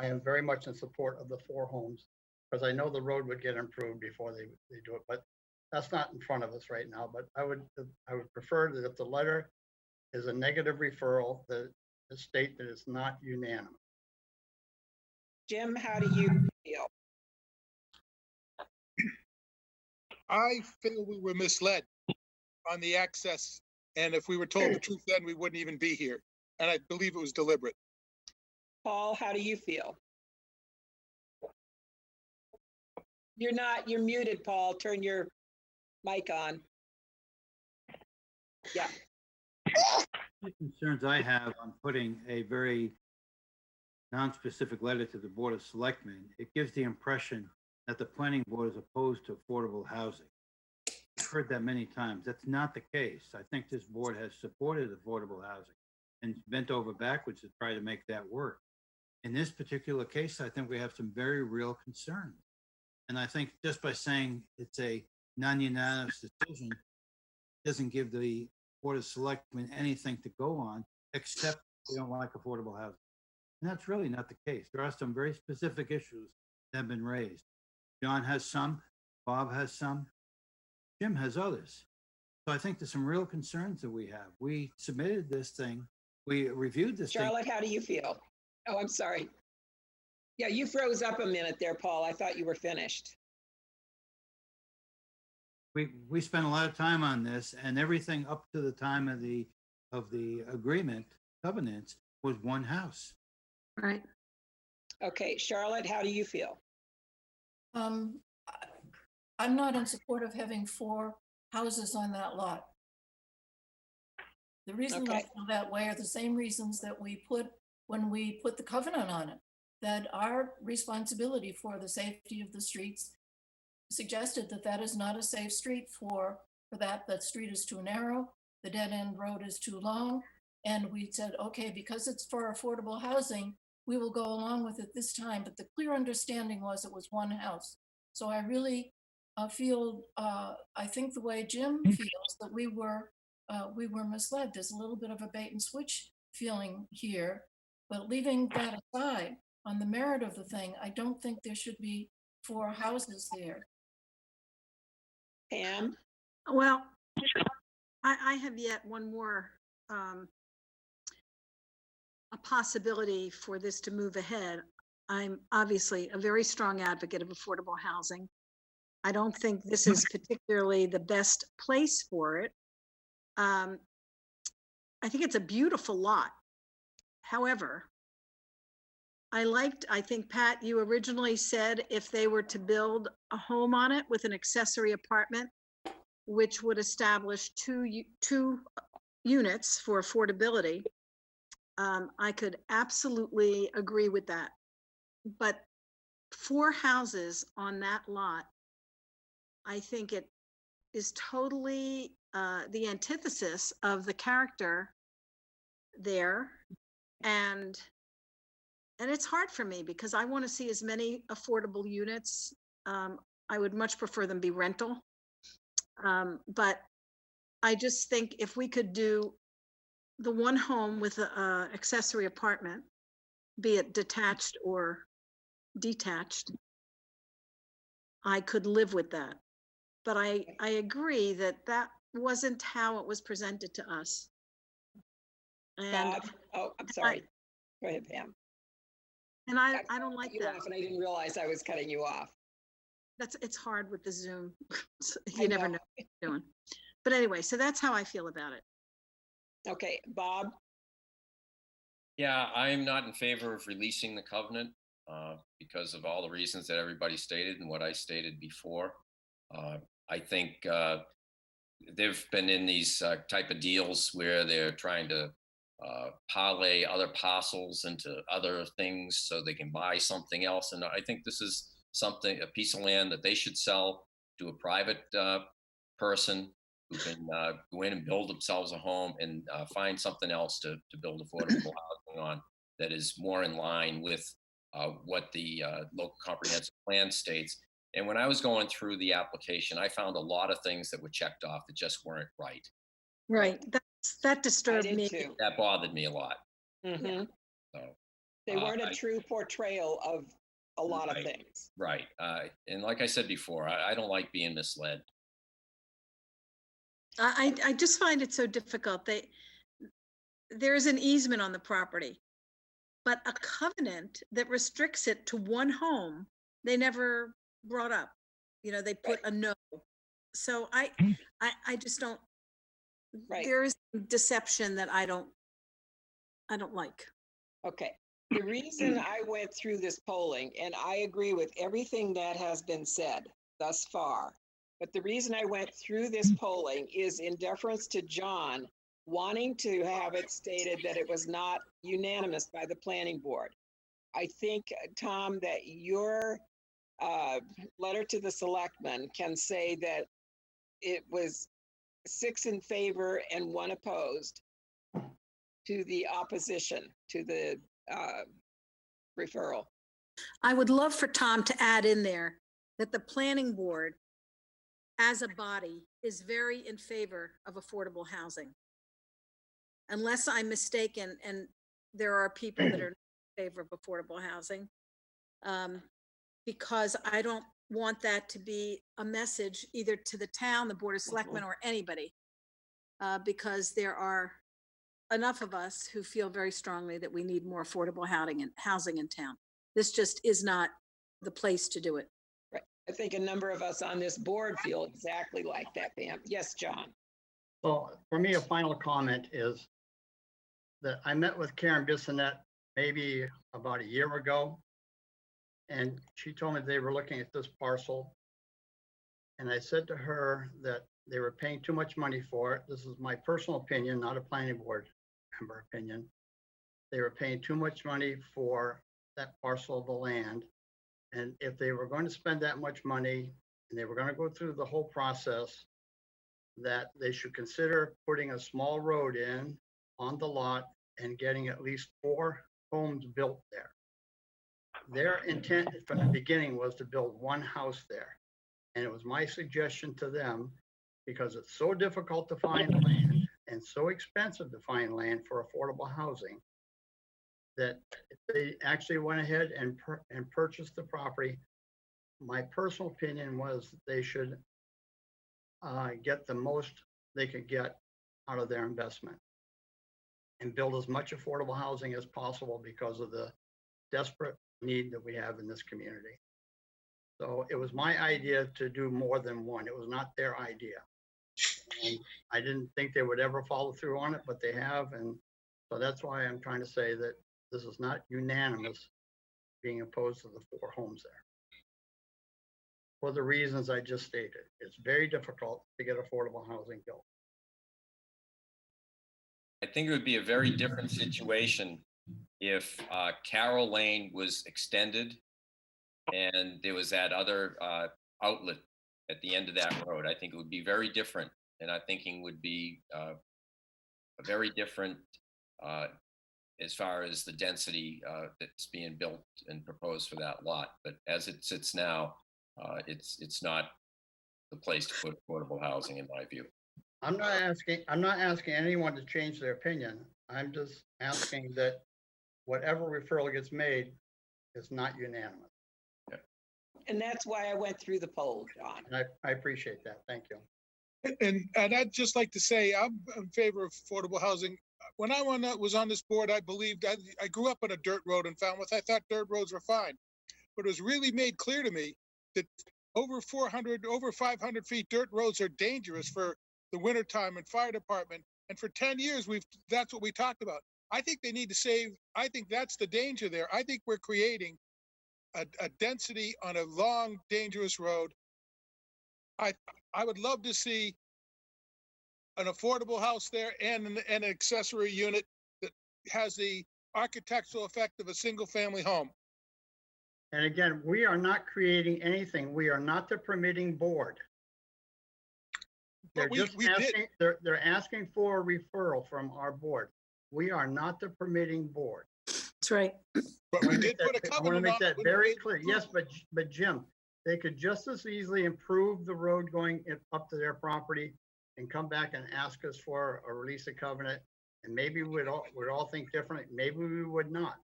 am very much in support of the 4 homes because I know the road would get improved before they do it, but that's not in front of us right now. But I would prefer that if the letter is a negative referral, that the state that it's not unanimous. Jim, how do you feel? I feel we were misled on the access. And if we were told the truth then, we wouldn't even be here. And I believe it was deliberate. Paul, how do you feel? You're muted, Paul. Turn your mic on. Yeah. The concerns I have on putting a very non-specific letter to the Board of Selectmen, it gives the impression that the planning board is opposed to affordable housing. I've heard that many times. That's not the case. I think this board has supported affordable housing and bent over backwards to try to make that work. In this particular case, I think we have some very real concerns. And I think just by saying it's a non-unanimous decision doesn't give the Board of Selectmen anything to go on, except they don't like affordable housing. And that's really not the case. There are some very specific issues that have been raised. John has some, Bob has some, Jim has others. So I think there's some real concerns that we have. We submitted this thing, we reviewed this Charlotte, thing. how do you feel? Oh, I'm sorry. Yeah, you froze up a minute there, Paul. I thought you were finished. We spent a lot of time on this, and everything up to the time of the agreement, covenants, was one house. Right. Okay, Charlotte, how do you feel? I'm not in support of having 4 houses on that lot. The reason I feel that way are the same reasons that we put when we put the covenant on it, that our responsibility for the safety of the streets suggested that that is not a safe street for that street is too narrow, the dead end road is too long. And we said, okay, because it's for affordable housing, we will go along with it this time. But the clear understanding was it was one house. So I really feel, I think the way Jim feels, that we were misled. There's a little bit of a bait and switch feeling here, but leaving that aside, on the merit of the thing, I don't think there should be 4 houses there. Pam? Well, I have yet one more a possibility for this to move ahead, I'm obviously a very strong advocate of affordable housing. I don't think this is particularly the best place for it. I think it's a beautiful lot. However, I think, Pat, you originally said if they were to build a home on it with an accessory apartment, which would establish two units for affordability, I could absolutely agree with that. But 4 houses on that lot, I think it is totally the antithesis of the character there. And it's hard for me because I want to see as many affordable units. I would much prefer them be rental. But I just think if we could do the one home with an accessory apartment, be it detached or detached, I could live with that. But I agree that that wasn't how it was presented to us. And Bob? Oh, I'm sorry. Go ahead, Pam. and I don't like You that. off, and I didn't realize I was cutting you off. It's hard with the Zoom. I You never know. know what you're doing. But anyway, so that's how I feel about it. Okay, Bob? Yeah, I'm not in favor of releasing the covenant because of all the reasons that everybody stated and what I stated before. I think they've been in these type of deals where they're trying to parlay other parcels into other things so they can buy something else. And I think this is a piece of land that they should sell to a private person who can go in and build themselves a home and find something else to build affordable housing on that is more in line with what the local comprehensive plan states. And when I was going through the application, I found a lot of things that were checked off that just weren't right. Right. That disturbed I did me. too. That bothered me a lot. Mm-hmm. So, They weren't a true portrayal of a lot of things. Right. And like I said before, I don't like being misled. I just find it so difficult. There is an easement on the property, but a covenant that restricts it to one home, they never brought up. They put a no. So I just don't. Right. There is deception that I don't like. Okay. The reason I went through this polling, and I agree with everything that has been said thus far, but the reason I went through this polling is in deference to John wanting to have it stated that it was not unanimous by the planning board. I think, Tom, that your letter to the selectmen can say that it was 6 in favor and 1 opposed to the opposition to the referral. I would love for Tom to add in there that the planning board as a body is very in favor of affordable housing. Unless I'm mistaken, and there are people that are in favor of affordable housing, because I don't want that to be a message either to the town, the Board of Selectmen, or anybody, because there are enough of us who feel very strongly that we need more affordable housing in town. This just is not the place to do it. Right. I think a number of us on this board feel exactly like that, Pam. Yes, John. So for me, a final comment is that I met with Karen Bissonette maybe about a year ago, and she told me they were looking at this parcel. And I said to her that they were paying too much money for it. This is my personal opinion, not a planning board member opinion. They were paying too much money for that parcel of the land. And if they were going to spend that much money and they were going to go through the whole process, that they should consider putting a small road in on the lot and getting at least 4 homes built there. Their intent from the beginning was to build one house there. And it was my suggestion to them, because it's so difficult to find land and so expensive to find land for affordable housing, that if they actually went ahead and purchased the property, my personal opinion was that they should get the most they could get out of their investment. and build as much affordable housing as possible because of the desperate need that we have in this community. So it was my idea to do more than one. It was not their idea. And I didn't think they would ever follow through on it, but they have. And so that's why I'm trying to say that this is not unanimous being opposed to the 4 homes there. For the reasons I just stated, it's very difficult to get affordable housing built. I think it would be a very different situation if Carroll Lane was extended and there was that other outlet at the end of that road. I think it would be very different, and our thinking would be very different as far as the density that's being built and proposed for that lot. But as it sits now, it's not the place to put affordable housing, in my view. I'm not asking anyone to change their opinion. I'm just asking that whatever referral gets made is not unanimous. And that's why I went through the poll, John. And I appreciate that. Thank you. And I'd just like to say, I'm in favor of affordable housing. When I was on this board, I believed, I grew up on a dirt road in Falmouth. I thought dirt roads were fine. But it was really made clear to me that over 500 feet dirt roads are dangerous for the wintertime and fire department. And for 10 years, that's what we talked about. I think they need to save, I think that's the danger there. I think we're creating a density on a long, dangerous road. I would love to see an affordable house there and an accessory unit that has the architectural effect of a single family home. And again, we are not creating anything. We are not the permitting board. They're just asking, they're asking for a referral from our board. We are not the permitting board. That's right. But we did put a covenant on. I want to make that very clear. Yes, but Jim, they could just as easily improve the road going up to their property and come back and ask us for a release of covenant. And maybe we'd all think differently. Maybe we would not.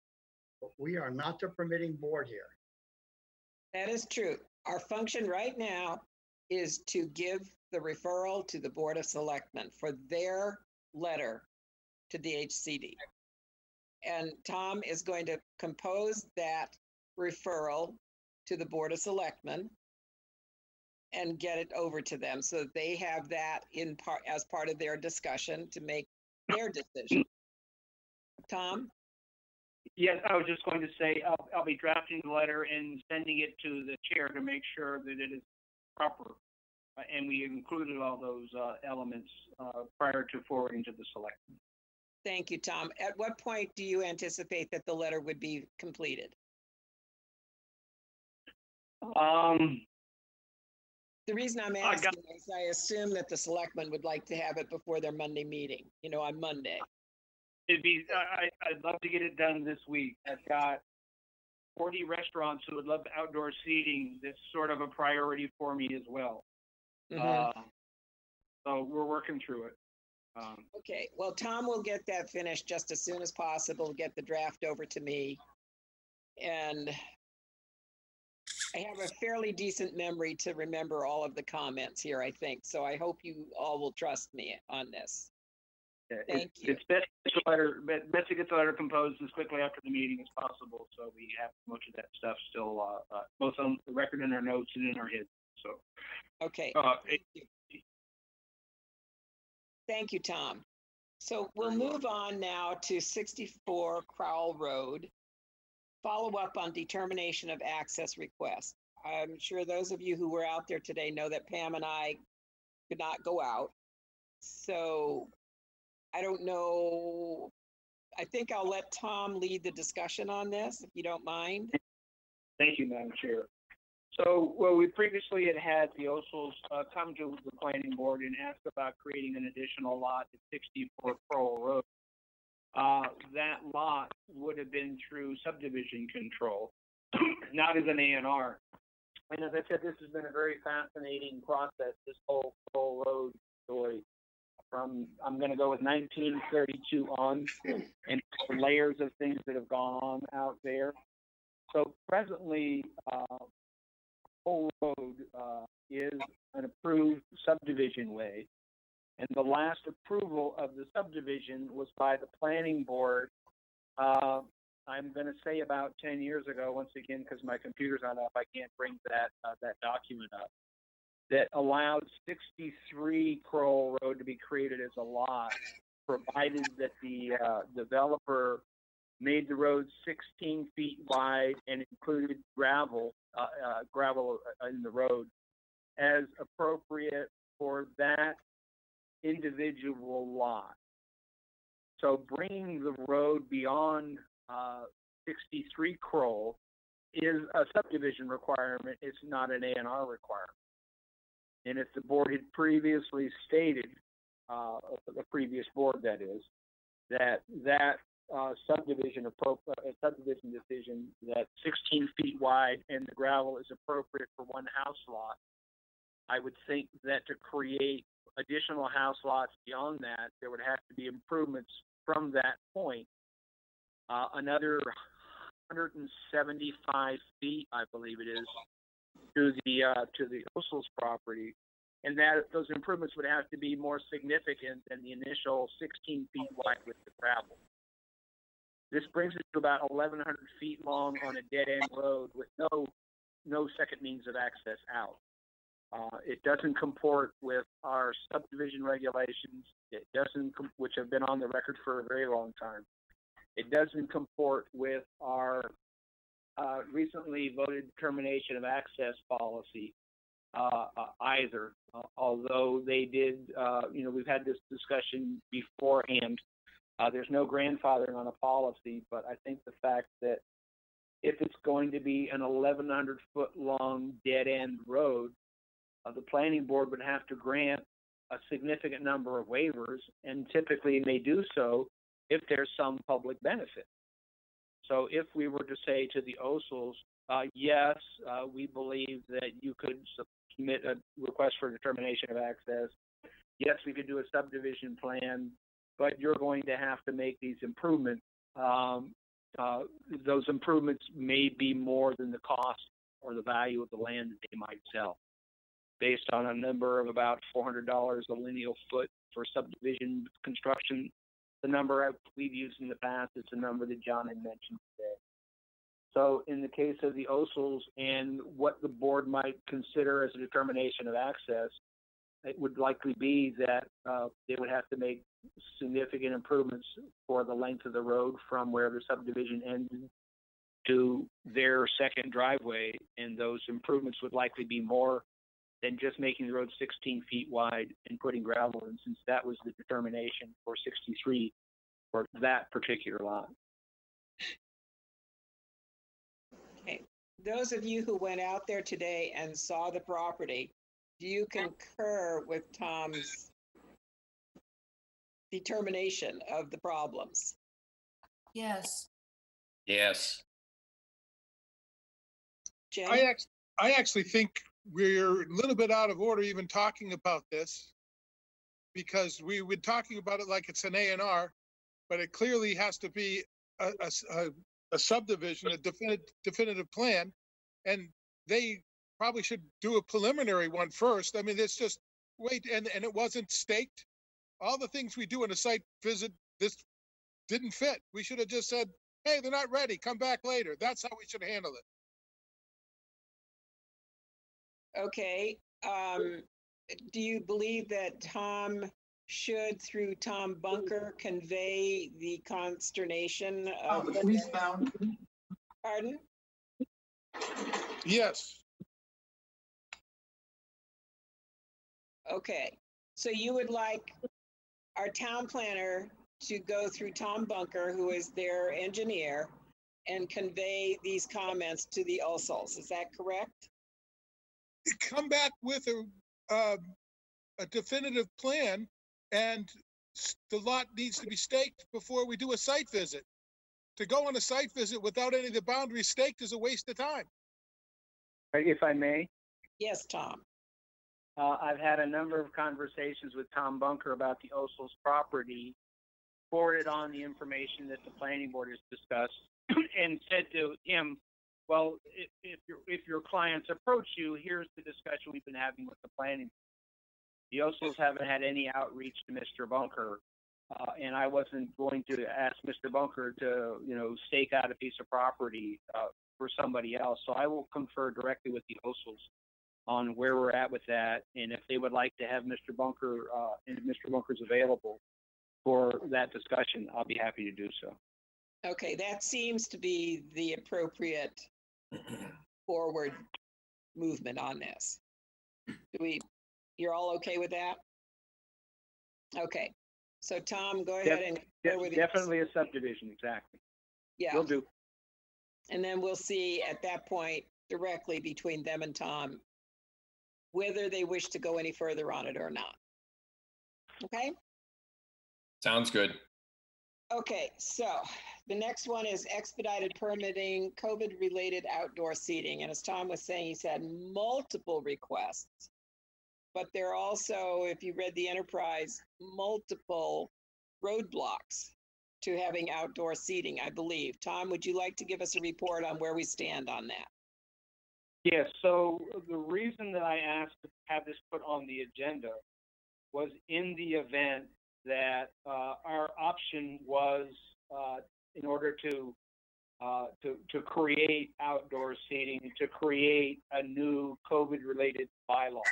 But we are not the permitting board here. That is true. Our function right now is to give the referral to the Board of Selectmen for their letter to the HCD. And Tom is going to compose that referral to the Board of Selectmen and get it over to them so that they have that in part as part of their discussion to make their decision. Tom? Yes, I was just going to say I'll be drafting the letter and sending it to the chair to make sure that it is proper. And we included all those elements prior to forwarding to the selectmen. Thank you, Tom. At what point do you anticipate that the letter would be completed? The reason I'm asking is I assume that the selectmen would like to have it before their Monday meeting, on Monday. I'd love to get it done this week. I've got 40 restaurants who would love outdoor seating. That's sort of a priority for me as well. Mm-hmm. So we're working through it. Okay, well, Tom will get that finished just as soon as possible, get the draft over to me. And I have a fairly decent memory to remember all of the comments here, I think. So I hope you all will trust me on this. Thank you. It's best to get the letter composed as quickly after the meeting as possible, so we have much of that stuff still both on the record in our notes and in our heads. So okay. Thank you, Tom. So we'll move on now to 64 Crowell Road. Follow up on determination of access request. I'm sure those of you who were out there today know that Pam and I could not go out. So I don't know. I think I'll let Tom lead the discussion on this, if you don't mind. Thank you, Madam Chair. So, we previously had the Osels come to the planning board and ask about creating an additional lot at 64 Crowell Road. That lot would have been through subdivision control, not as an A&R. And as I said, this has been a very fascinating process, this whole Crowell Road story. From, I'm going to go with 1932 on, and layers of things that have gone on out there. So presently, Crowell Road is an approved subdivision way. And the last approval of the subdivision was by the planning board. I'm going to say about 10 years ago, once again, because my computer's not up, I can't bring that document up, that allowed 63 Crowell Road to be created as a lot, provided that the developer made the road 16 feet wide and included gravel in the road as appropriate for that individual lot. So bringing the road beyond 63 Crowell is a subdivision requirement. It's not an A&R requirement. And if the board had previously stated, the previous board that is, that subdivision decision that 16 feet wide and the gravel is appropriate for one house lot, I would think that to create additional house lots beyond that, there would have to be improvements from that point. Another 175 feet, I believe it is, to the Osels property, and that those improvements would have to be more significant than the initial 16 feet wide with the gravel. This brings it to about 1,100 feet long on a dead-end road with no second means of access out. It doesn't comport with our subdivision regulations. It doesn't, which have been on the record for a very long time. It doesn't comport with our recently voted termination of access policy either. Although they did, we've had this discussion beforehand. There's no grandfathering on a policy, but I think the fact that if it's going to be an 1,100 foot long dead end road, the planning board would have to grant a significant number of waivers, and typically may do so if there's some public benefit. So if we were to say to the Osels, yes, we believe that you could submit a request for determination of access. Yes, we could do a subdivision plan, but you're going to have to make these improvements. Those improvements may be more than the cost or the value of the land that they might sell, based on a number of about $400 a lineal foot for subdivision construction. The number we've used in the past is the number that John had mentioned today. So in the case of the Osels and what the board might consider as a determination of access, it would likely be that they would have to make significant improvements for the length of the road from where the subdivision ended to their second driveway, and those improvements would likely be more than just making the road 16 feet wide and putting gravel in, since that was the determination for 63 for that particular lot. Okay. Those of you who went out there today and saw the property, do you concur with Tom's determination of the problems? Yes. Yes. Jen? I actually think we're a little bit out of order even talking about this, because we've been talking about it like it's an A&R, but it clearly has to be a subdivision, a definitive plan, and they probably should do a preliminary one first. I mean, it's just wait, and it wasn't staked. All the things we do in a site visit, this didn't fit. We should have just said, hey, they're not ready, come back later. That's how we should handle it. Okay. Do you believe that Tom should, through Tom Bunker, convey the consternation of eastbound? Pardon? Yes. Okay. So you would like our town planner to go through Tom Bunker, who is their engineer, and convey these comments to the Osels. Is that correct? Come back with a definitive plan, and the lot needs to be staked before we do a site visit. To go on a site visit without any of the boundaries staked is a waste of time. If I may? Yes, Tom. I've had a number of conversations with Tom Bunker about the Osels property, forwarded on the information that the planning board has discussed, and said to him, well, if your clients approach you, here's the discussion we've been having with the planning. The Osels haven't had any outreach to Mr. Bunker, and I wasn't going to ask Mr. Bunker to, stake out a piece of property for somebody else. So I will confer directly with the Osels on where we're at with that, and if they would like to have Mr. Bunker and Mr. Bunker's available for that discussion, I'll be happy to do so. Okay, that seems to be the appropriate forward movement on this. You're all okay with that? Okay, so Tom, go ahead and go with definitely a subdivision, exactly. Yeah, Will do. And then we'll see at that point directly between them and Tom whether they wish to go any further on it or not. Okay? Sounds good. Okay, so the next one is expedited permitting COVID-related outdoor seating. And as Tom was saying, he's had multiple requests, but there are also, if you read the Enterprise, multiple roadblocks to having outdoor seating, I believe. Tom, would you like to give us a report on where we stand on that? Yes, so the reason that I asked to have this put on the agenda was in the event that our option was in order to create outdoor seating, to create a new COVID-related bylaw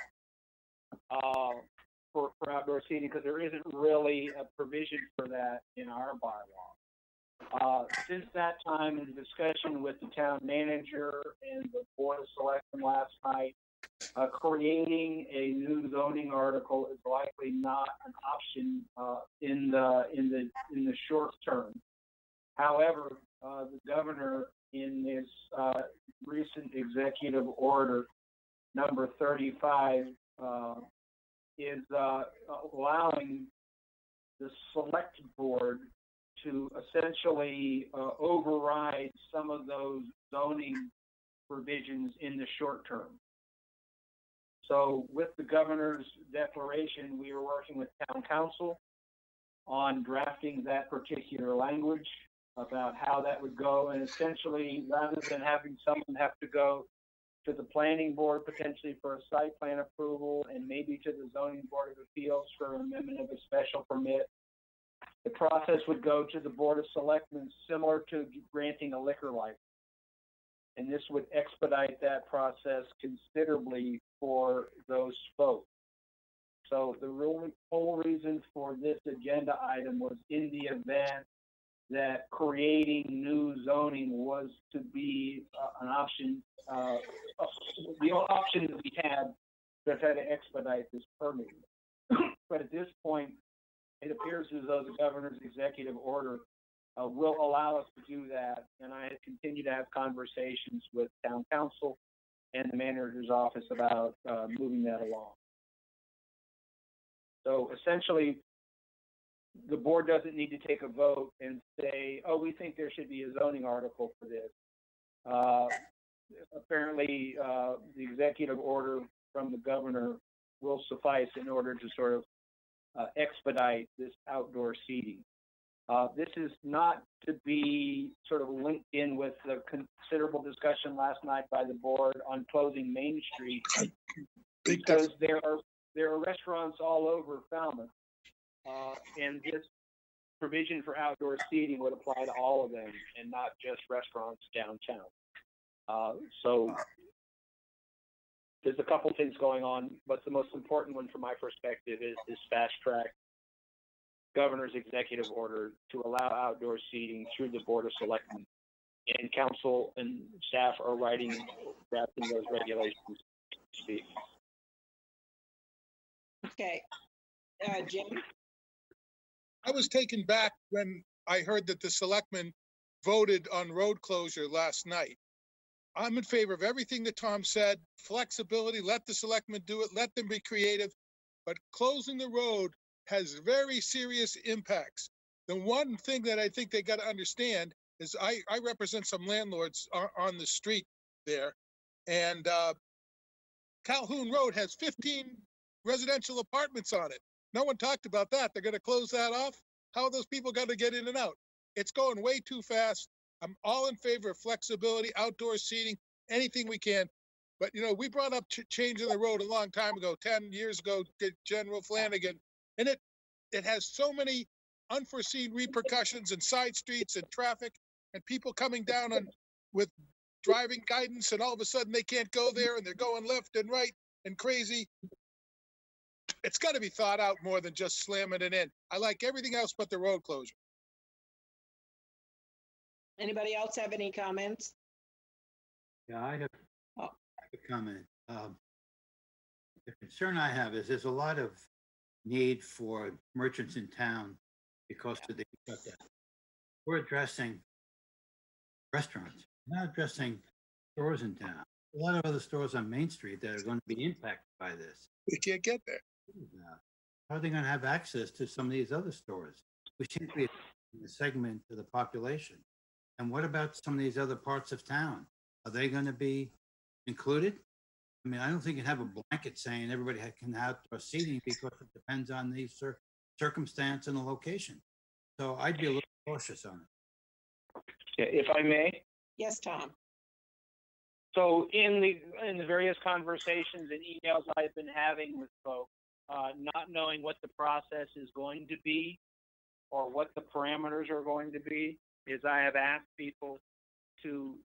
for outdoor seating, because there isn't really a provision for that in our bylaw. Since that time, in discussion with the town manager and the board of selectmen last night, creating a new zoning article is likely not an option in the short term. However, the governor, in his recent executive order number 35, is allowing the select board to essentially override some of those zoning provisions in the short term. So with the governor's declaration, we are working with town council on drafting that particular language about how that would go. And essentially, rather than having someone have to go to the planning board potentially for a site plan approval and maybe to the zoning board of appeals for an amendment of a special permit, the process would go to the board of selectmen, similar to granting a liquor license. And this would expedite that process considerably for those folks. So the whole reason for this agenda item was in the event that creating new zoning was to be an option, the option that we had to try to expedite this permitting. But at this point, it appears as though the governor's executive order will allow us to do that, and I continue to have conversations with town council and the manager's office about moving that along. So essentially, the board doesn't need to take a vote and say, oh, we think there should be a zoning article for this. Apparently, the executive order from the governor will suffice in order to sort of expedite this outdoor seating. This is not to be sort of linked in with the considerable discussion last night by the board on closing Main Street, because there are restaurants all over Falmouth, and this provision for outdoor seating would apply to all of them and not just restaurants downtown. So there's a couple things going on, but the most important one from my perspective is this fast track governor's executive order to allow outdoor seating through the board of selectmen, and council and staff are drafting those regulations to speak. Okay, Jim? I was taken back when I heard that the selectmen voted on road closure last night. I'm in favor of everything that Tom said, flexibility, let the selectmen do it, let them be creative, but closing the road has very serious impacts. The one thing that I think they got to understand is I represent some landlords on the street there, and Calhoun Road has 15 residential apartments on it. No one talked about that. They're going to close that off. How are those people going to get in and out? It's going way too fast. I'm all in favor of flexibility, outdoor seating, anything we can. But, we brought up changing the road a long time ago, 10 years ago, did General Flanagan. And it has so many unforeseen repercussions and side streets and traffic and people coming down with driving guidance, and all of a sudden they can't go there and they're going left and right and crazy. It's got to be thought out more than just slamming it in. I like everything else but the road closure. Anybody else have any comments? Yeah, I have Oh. a comment. The concern I have is there's a lot of need for merchants in town because of the shutdown. We're addressing restaurants, not addressing stores in town. A lot of other stores on Main Street that are going to be impacted by this. We can't get there. How are they going to have access to some of these other stores? We seem to be a segment of the population. And what about some of these other parts of town? Are they going to be included? I mean, I don't think you can have a blanket saying everybody can have outdoor seating because it depends on the circumstance and the location. So I'd be a little cautious on it. If I may. Yes, Tom. So in the various conversations and emails I've been having with folks, not knowing what the process is going to be or what the parameters are going to be, is I have asked people to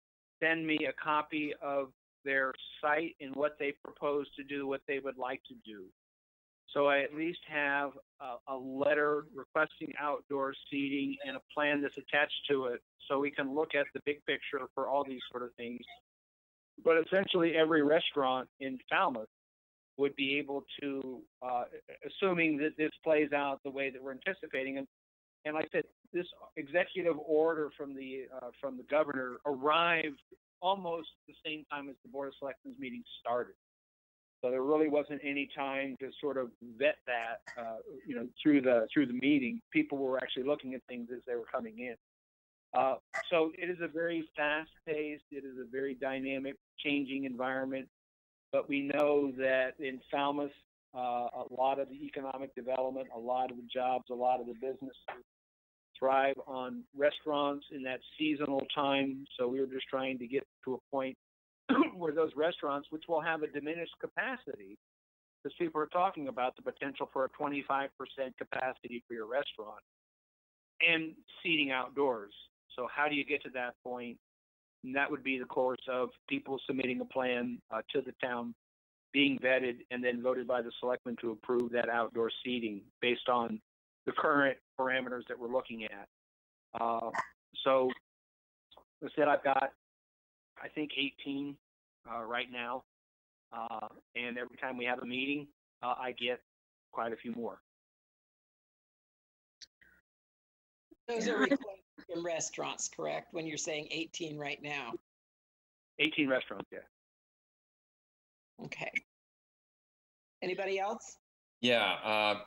send me a copy of their site and what they propose to do, what they would like to do. So I at least have a letter requesting outdoor seating and a plan that's attached to it, so we can look at the big picture for all these sort of things. But essentially every restaurant in Falmouth would be able to, assuming that this plays out the way that we're anticipating, and like I said, this executive order from the governor arrived almost the same time as the Board of Selectmen's meeting started. So there really wasn't any time to sort of vet that, through the meeting. People were actually looking at things as they were coming in. So it is a very fast-paced, it is a very dynamic, changing environment. But we know that in Falmouth, a lot of the economic development, a lot of the jobs, a lot of the businesses thrive on restaurants in that seasonal time. So we were just trying to get to a point where those restaurants, which will have a diminished capacity, because people are talking about the potential for a 25% capacity for your restaurant and seating outdoors. So how do you get to that point? And that would be the course of people submitting a plan to the town, being vetted, and then voted by the selectmen to approve that outdoor seating based on the current parameters that we're looking at. So I said I've got, I think, 18 right now. And every time we have a meeting, I get quite a few more. Those are requests from restaurants, correct? When you're saying 18 right now. 18 restaurants, yeah. Okay. Anybody else? Yeah,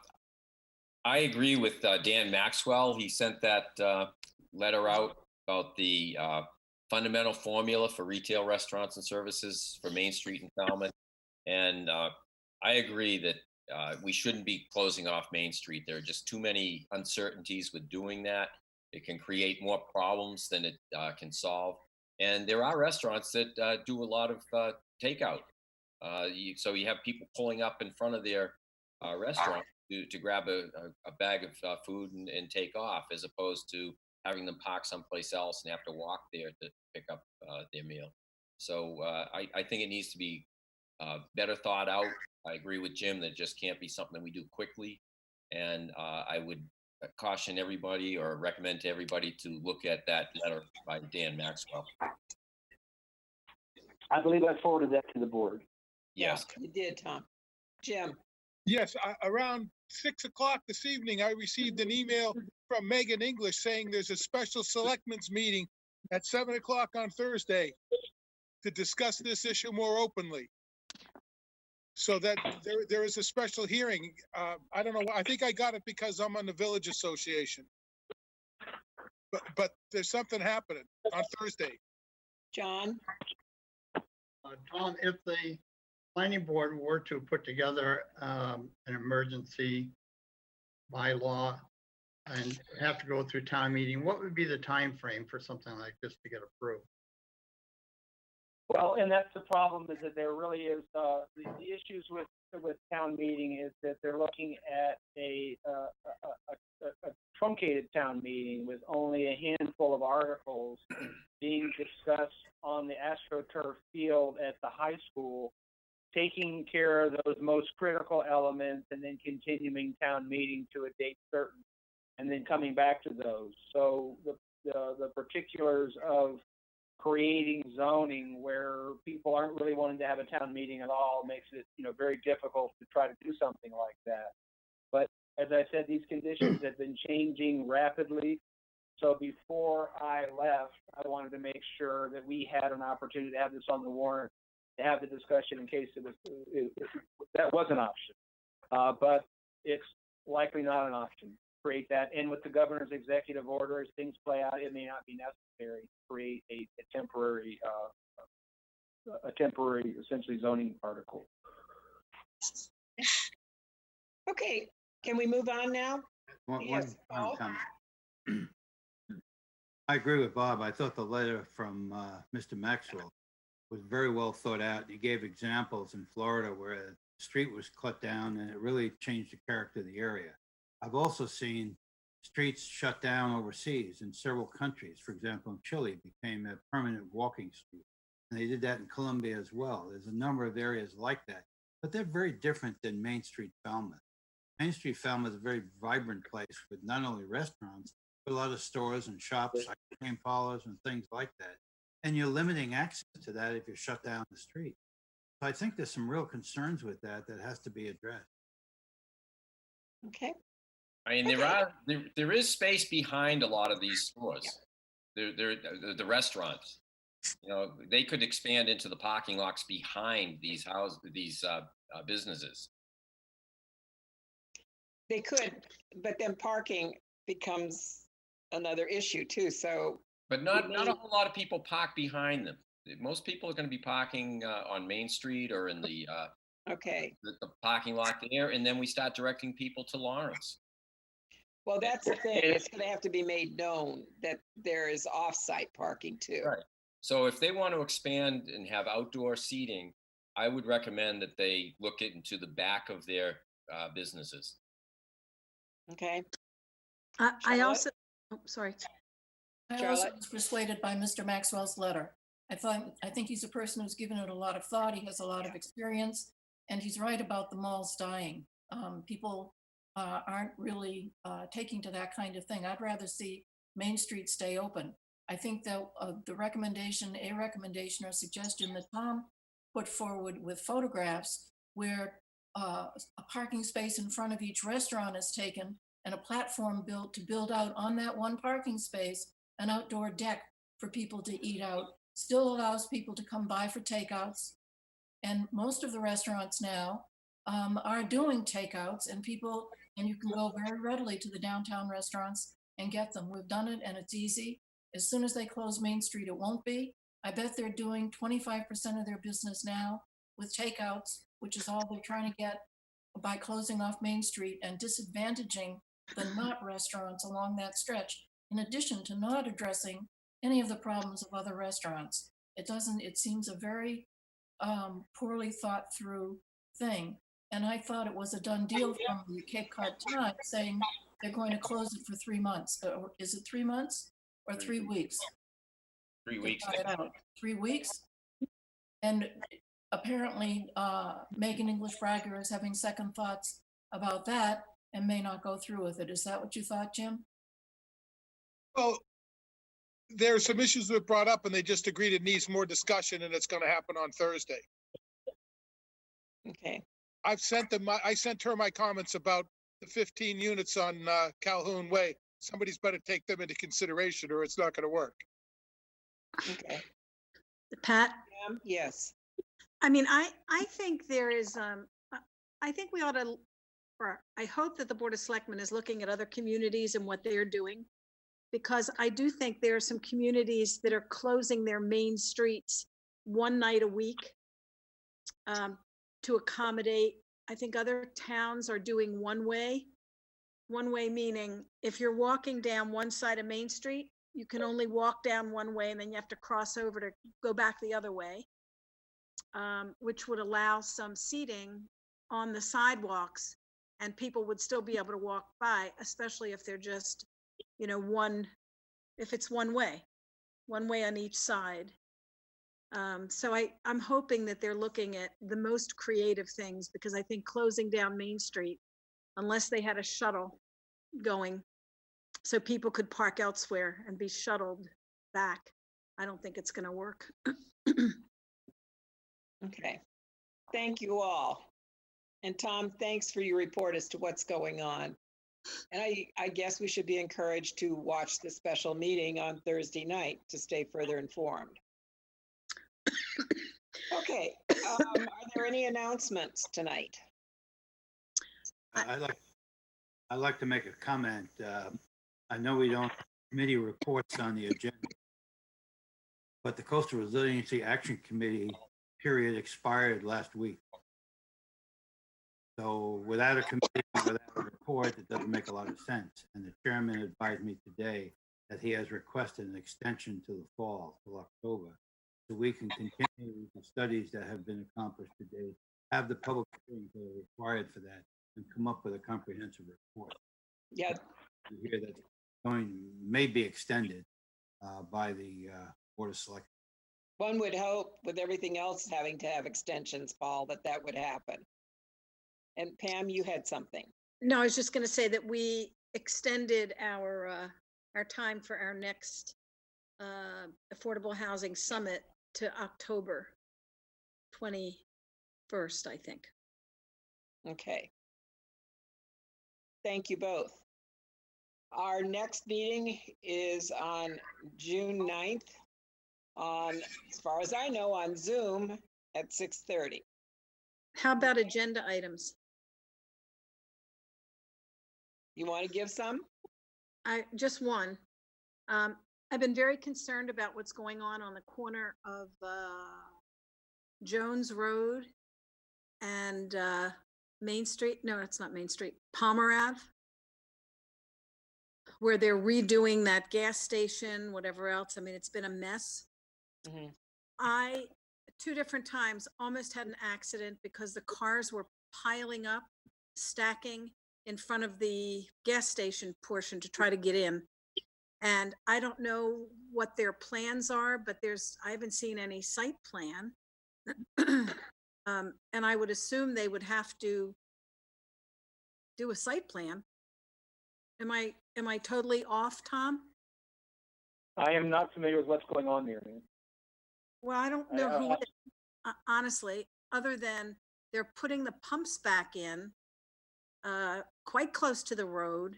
I agree with Dan Maxwell. He sent that letter out about the fundamental formula for retail restaurants and services for Main Street and Falmouth. And I agree that we shouldn't be closing off Main Street. There are just too many uncertainties with doing that. It can create more problems than it can solve. And there are restaurants that do a lot of takeout. So you have people pulling up in front of their restaurant to grab a bag of food and take off, as opposed to having them park someplace else and have to walk there to pick up their meal. So I think it needs to be better thought out. I agree with Jim that it just can't be something that we do quickly. And I would caution everybody or recommend to everybody to look at that letter by Dan Maxwell. I believe I forwarded that to the board. Yes. Yeah, you did, Tom. Jim. Yes, around 6 o'clock this evening, I received an email from Megan English saying there's a special selectmen's meeting at 7 o'clock on Thursday to discuss this issue more openly. So that there is a special hearing. I don't know. I think I got it because I'm on the Village Association. But there's something happening on Thursday. John? Tom, if the planning board were to put together an emergency bylaw and have to go through town meeting, what would be the time frame for something like this to get approved? Well, and that's the problem, is that there really is, the issues with town meeting is that they're looking at a truncated town meeting with only a handful of articles being discussed on the AstroTurf field at the high school, taking care of those most critical elements and then continuing town meeting to a date certain and then coming back to those. So the particulars of creating zoning where people aren't really wanting to have a town meeting at all makes it, very difficult to try to do something like that. But as I said, these conditions have been changing rapidly. So before I left, I wanted to make sure that we had an opportunity to have this on the warrant, to have the discussion in case that was an option. But it's likely not an option. Create that, and with the governor's executive order, as things play out, it may not be necessary to create a temporary, essentially zoning article. Okay, can we move on now? One Yes, final Paul? comment. I agree with Bob. I thought the letter from Mr. Maxwell was very well thought out. He gave examples in Florida where a street was cut down and it really changed the character of the area. I've also seen streets shut down overseas in several countries. For example, in Chile, it became a permanent walking street. And they did that in Colombia as well. There's a number of areas like that, but they're very different than Main Street Falmouth. Main Street Falmouth is a very vibrant place with not only restaurants, but a lot of stores and shops, ice cream parlors and things like that. And you're limiting access to that if you shut down the street. So I think there's some real concerns with that has to be addressed. Okay. I mean, there is space behind a lot of these stores. The restaurants, they could expand into the parking lots behind these businesses. They could, but then parking becomes another issue too. So, but not a whole lot of people park behind them. Most people are going to be parking on Main Street or in the parking lot there, and then we start directing people to Lawrence. Well, that's the thing. It's going to have to be made known that there is off-site parking too. Right. So if they want to expand and have outdoor seating, I would recommend that they look into the back of their businesses. Okay. I also, sorry. I also was persuaded by Mr. Maxwell's letter. I think he's a person who's given it a lot of thought. He has a lot of experience, and he's right about the malls dying. People aren't really taking to that kind of thing. I'd rather see Main Street stay open. I think that a recommendation or suggestion that Tom put forward with photographs where a parking space in front of each restaurant is taken and a platform built to build out on that one parking space an outdoor deck for people to eat out, still allows people to come by for takeouts. And most of the restaurants now are doing takeouts, and you can go very readily to the downtown restaurants and get them. We've done it, and it's easy. As soon as they close Main Street, it won't be. I bet they're doing 25% of their business now with takeouts, which is all they're trying to get by closing off Main Street and disadvantaging the not restaurants along that stretch, in addition to not addressing any of the problems of other restaurants. It seems a very poorly thought through thing. And I thought it was a done deal from the Cape Cod Times saying they're going to close it for 3 months. Is it 3 months or 3 weeks? 3 weeks. 3 weeks. And apparently Megan English Bragger is having second thoughts about that and may not go through with it. Is that what you thought, Jim? Well, there are some issues that were brought up and they just agreed it needs more discussion and it's going to happen on Thursday. Okay. I sent her my comments about the 15 units on Calhoun Way. Somebody's better take them into consideration or it's not going to work. Okay. Pat? Yes. I mean, I think there is, I think we ought to, or I hope that the Board of Selectmen is looking at other communities and what they're doing, because I do think there are some communities that are closing their main streets one night a week to accommodate. I think other towns are doing one way meaning if you're walking down one side of Main Street, you can only walk down one way and then you have to cross over to go back the other way. which would allow some seating on the sidewalks, and people would still be able to walk by, especially if they're just, if it's one way on each side. So I'm hoping that they're looking at the most creative things, because I think closing down Main Street, unless they had a shuttle going so people could park elsewhere and be shuttled back, I don't think it's going to work. Okay. Thank you all. And Tom, thanks for your report as to what's going on. And I guess we should be encouraged to watch the special meeting on Thursday night to stay further informed. Okay. Are there any announcements tonight? I'd like to make a comment. I know we don't have committee reports on the agenda, but the Coastal Resiliency Action Committee period expired last week. So without a committee, without a report, it doesn't make a lot of sense. And the chairman advised me today that he has requested an extension to the fall, till October, so we can continue the studies that have been accomplished today, have the public hearings that are required for that, and come up with a comprehensive report. Yeah. Here that may be extended by the Board of Selectmen. One would hope, with everything else having to have extensions, Paul, that would happen. And Pam, you had something. No, I was just going to say that we extended our time for our next Affordable Housing Summit to October 21st, I think. Okay. Thank you both. Our next meeting is on June 9th on, as far as I know, on Zoom at 6:30. How about agenda items? You want to give some? Just one. I've been very concerned about what's going on the corner of Jones Road and Main Street. No, it's not Main Street. Palmer Ave, where they're redoing that gas station, whatever else. I mean, it's been a mess. Mm-hmm. I, 2 different times, almost had an accident because the cars were piling up, stacking in front of the gas station portion to try to get in. And I don't know what their plans are, but I haven't seen any site plan. And I would assume they would have to do a site plan. Am I totally off, Tom? I am not familiar with what's going on there, man. Well, I don't know who, honestly, other than they're putting the pumps back in quite close to the road.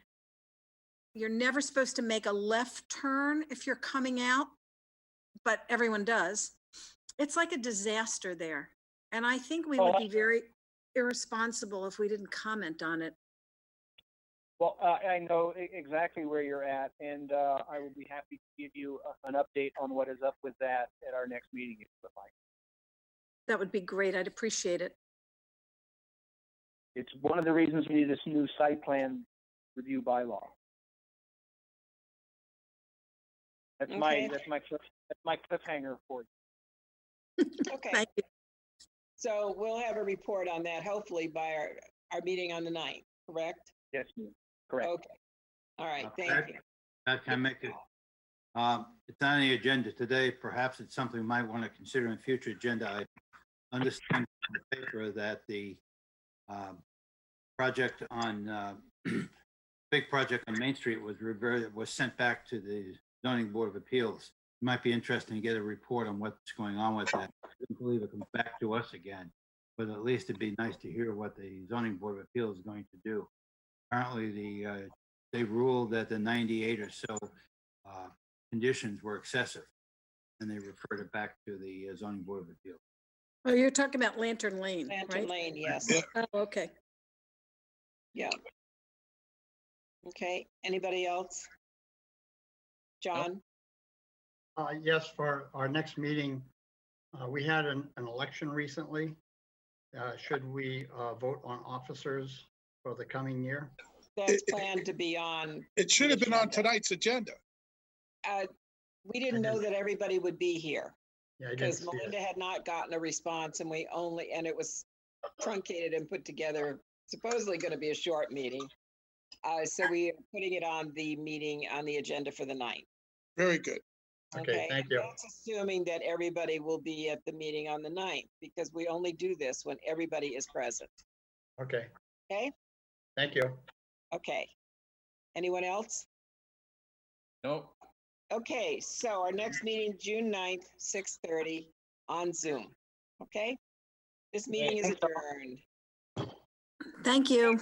You're never supposed to make a left turn if you're coming out, but everyone does. It's like a disaster there. And I think we would be very irresponsible if we didn't comment on it. Well, I know exactly where you're at, and I would be happy to give you an update on what is up with that at our next meeting, if you would like. That would be great. I'd appreciate it. It's one of the reasons we need this new site plan review bylaw. That's Okay. my cliffhanger for you. Okay. Thank you. So we'll have a report on that hopefully by our meeting on the 9th, correct? Yes, correct. Okay. All right. Thank you. Can I make it? It's on the agenda today. Perhaps it's something we might want to consider in future agenda. I understand from the paper that the project on big project on Main Street was sent back to the Zoning Board of Appeals. It might be interesting to get a report on what's going on with that. I don't believe it comes back to us again, but at least it'd be nice to hear what the Zoning Board of Appeals is going to do. Apparently, they ruled that the 98 or so conditions were excessive, and they referred it back to the Zoning Board of Appeals. Oh, you're talking about Lantern Lane, Lantern right? Lane, yes. Oh, okay. Yeah. Okay. Anybody else? John? Yes, for our next meeting, we had an election recently. Should we vote on officers for the coming year? That's planned to be on. It should have been on tonight's agenda. We didn't know that everybody would be here. Yeah, I didn't because see Melinda it. had not gotten a response and and it was truncated and put together, supposedly going to be a short meeting. So we are putting it on the meeting on the agenda for the 9th. Very good. Okay, thank you. That's assuming that everybody will be at the meeting on the 9th, because we only do this when everybody is present. Okay, Okay? thank you. Okay. Anyone else? Nope. Okay, so our next meeting, June 9th, 6:30 on Zoom. Okay? This meeting is thanks all. adjourned. Thank you.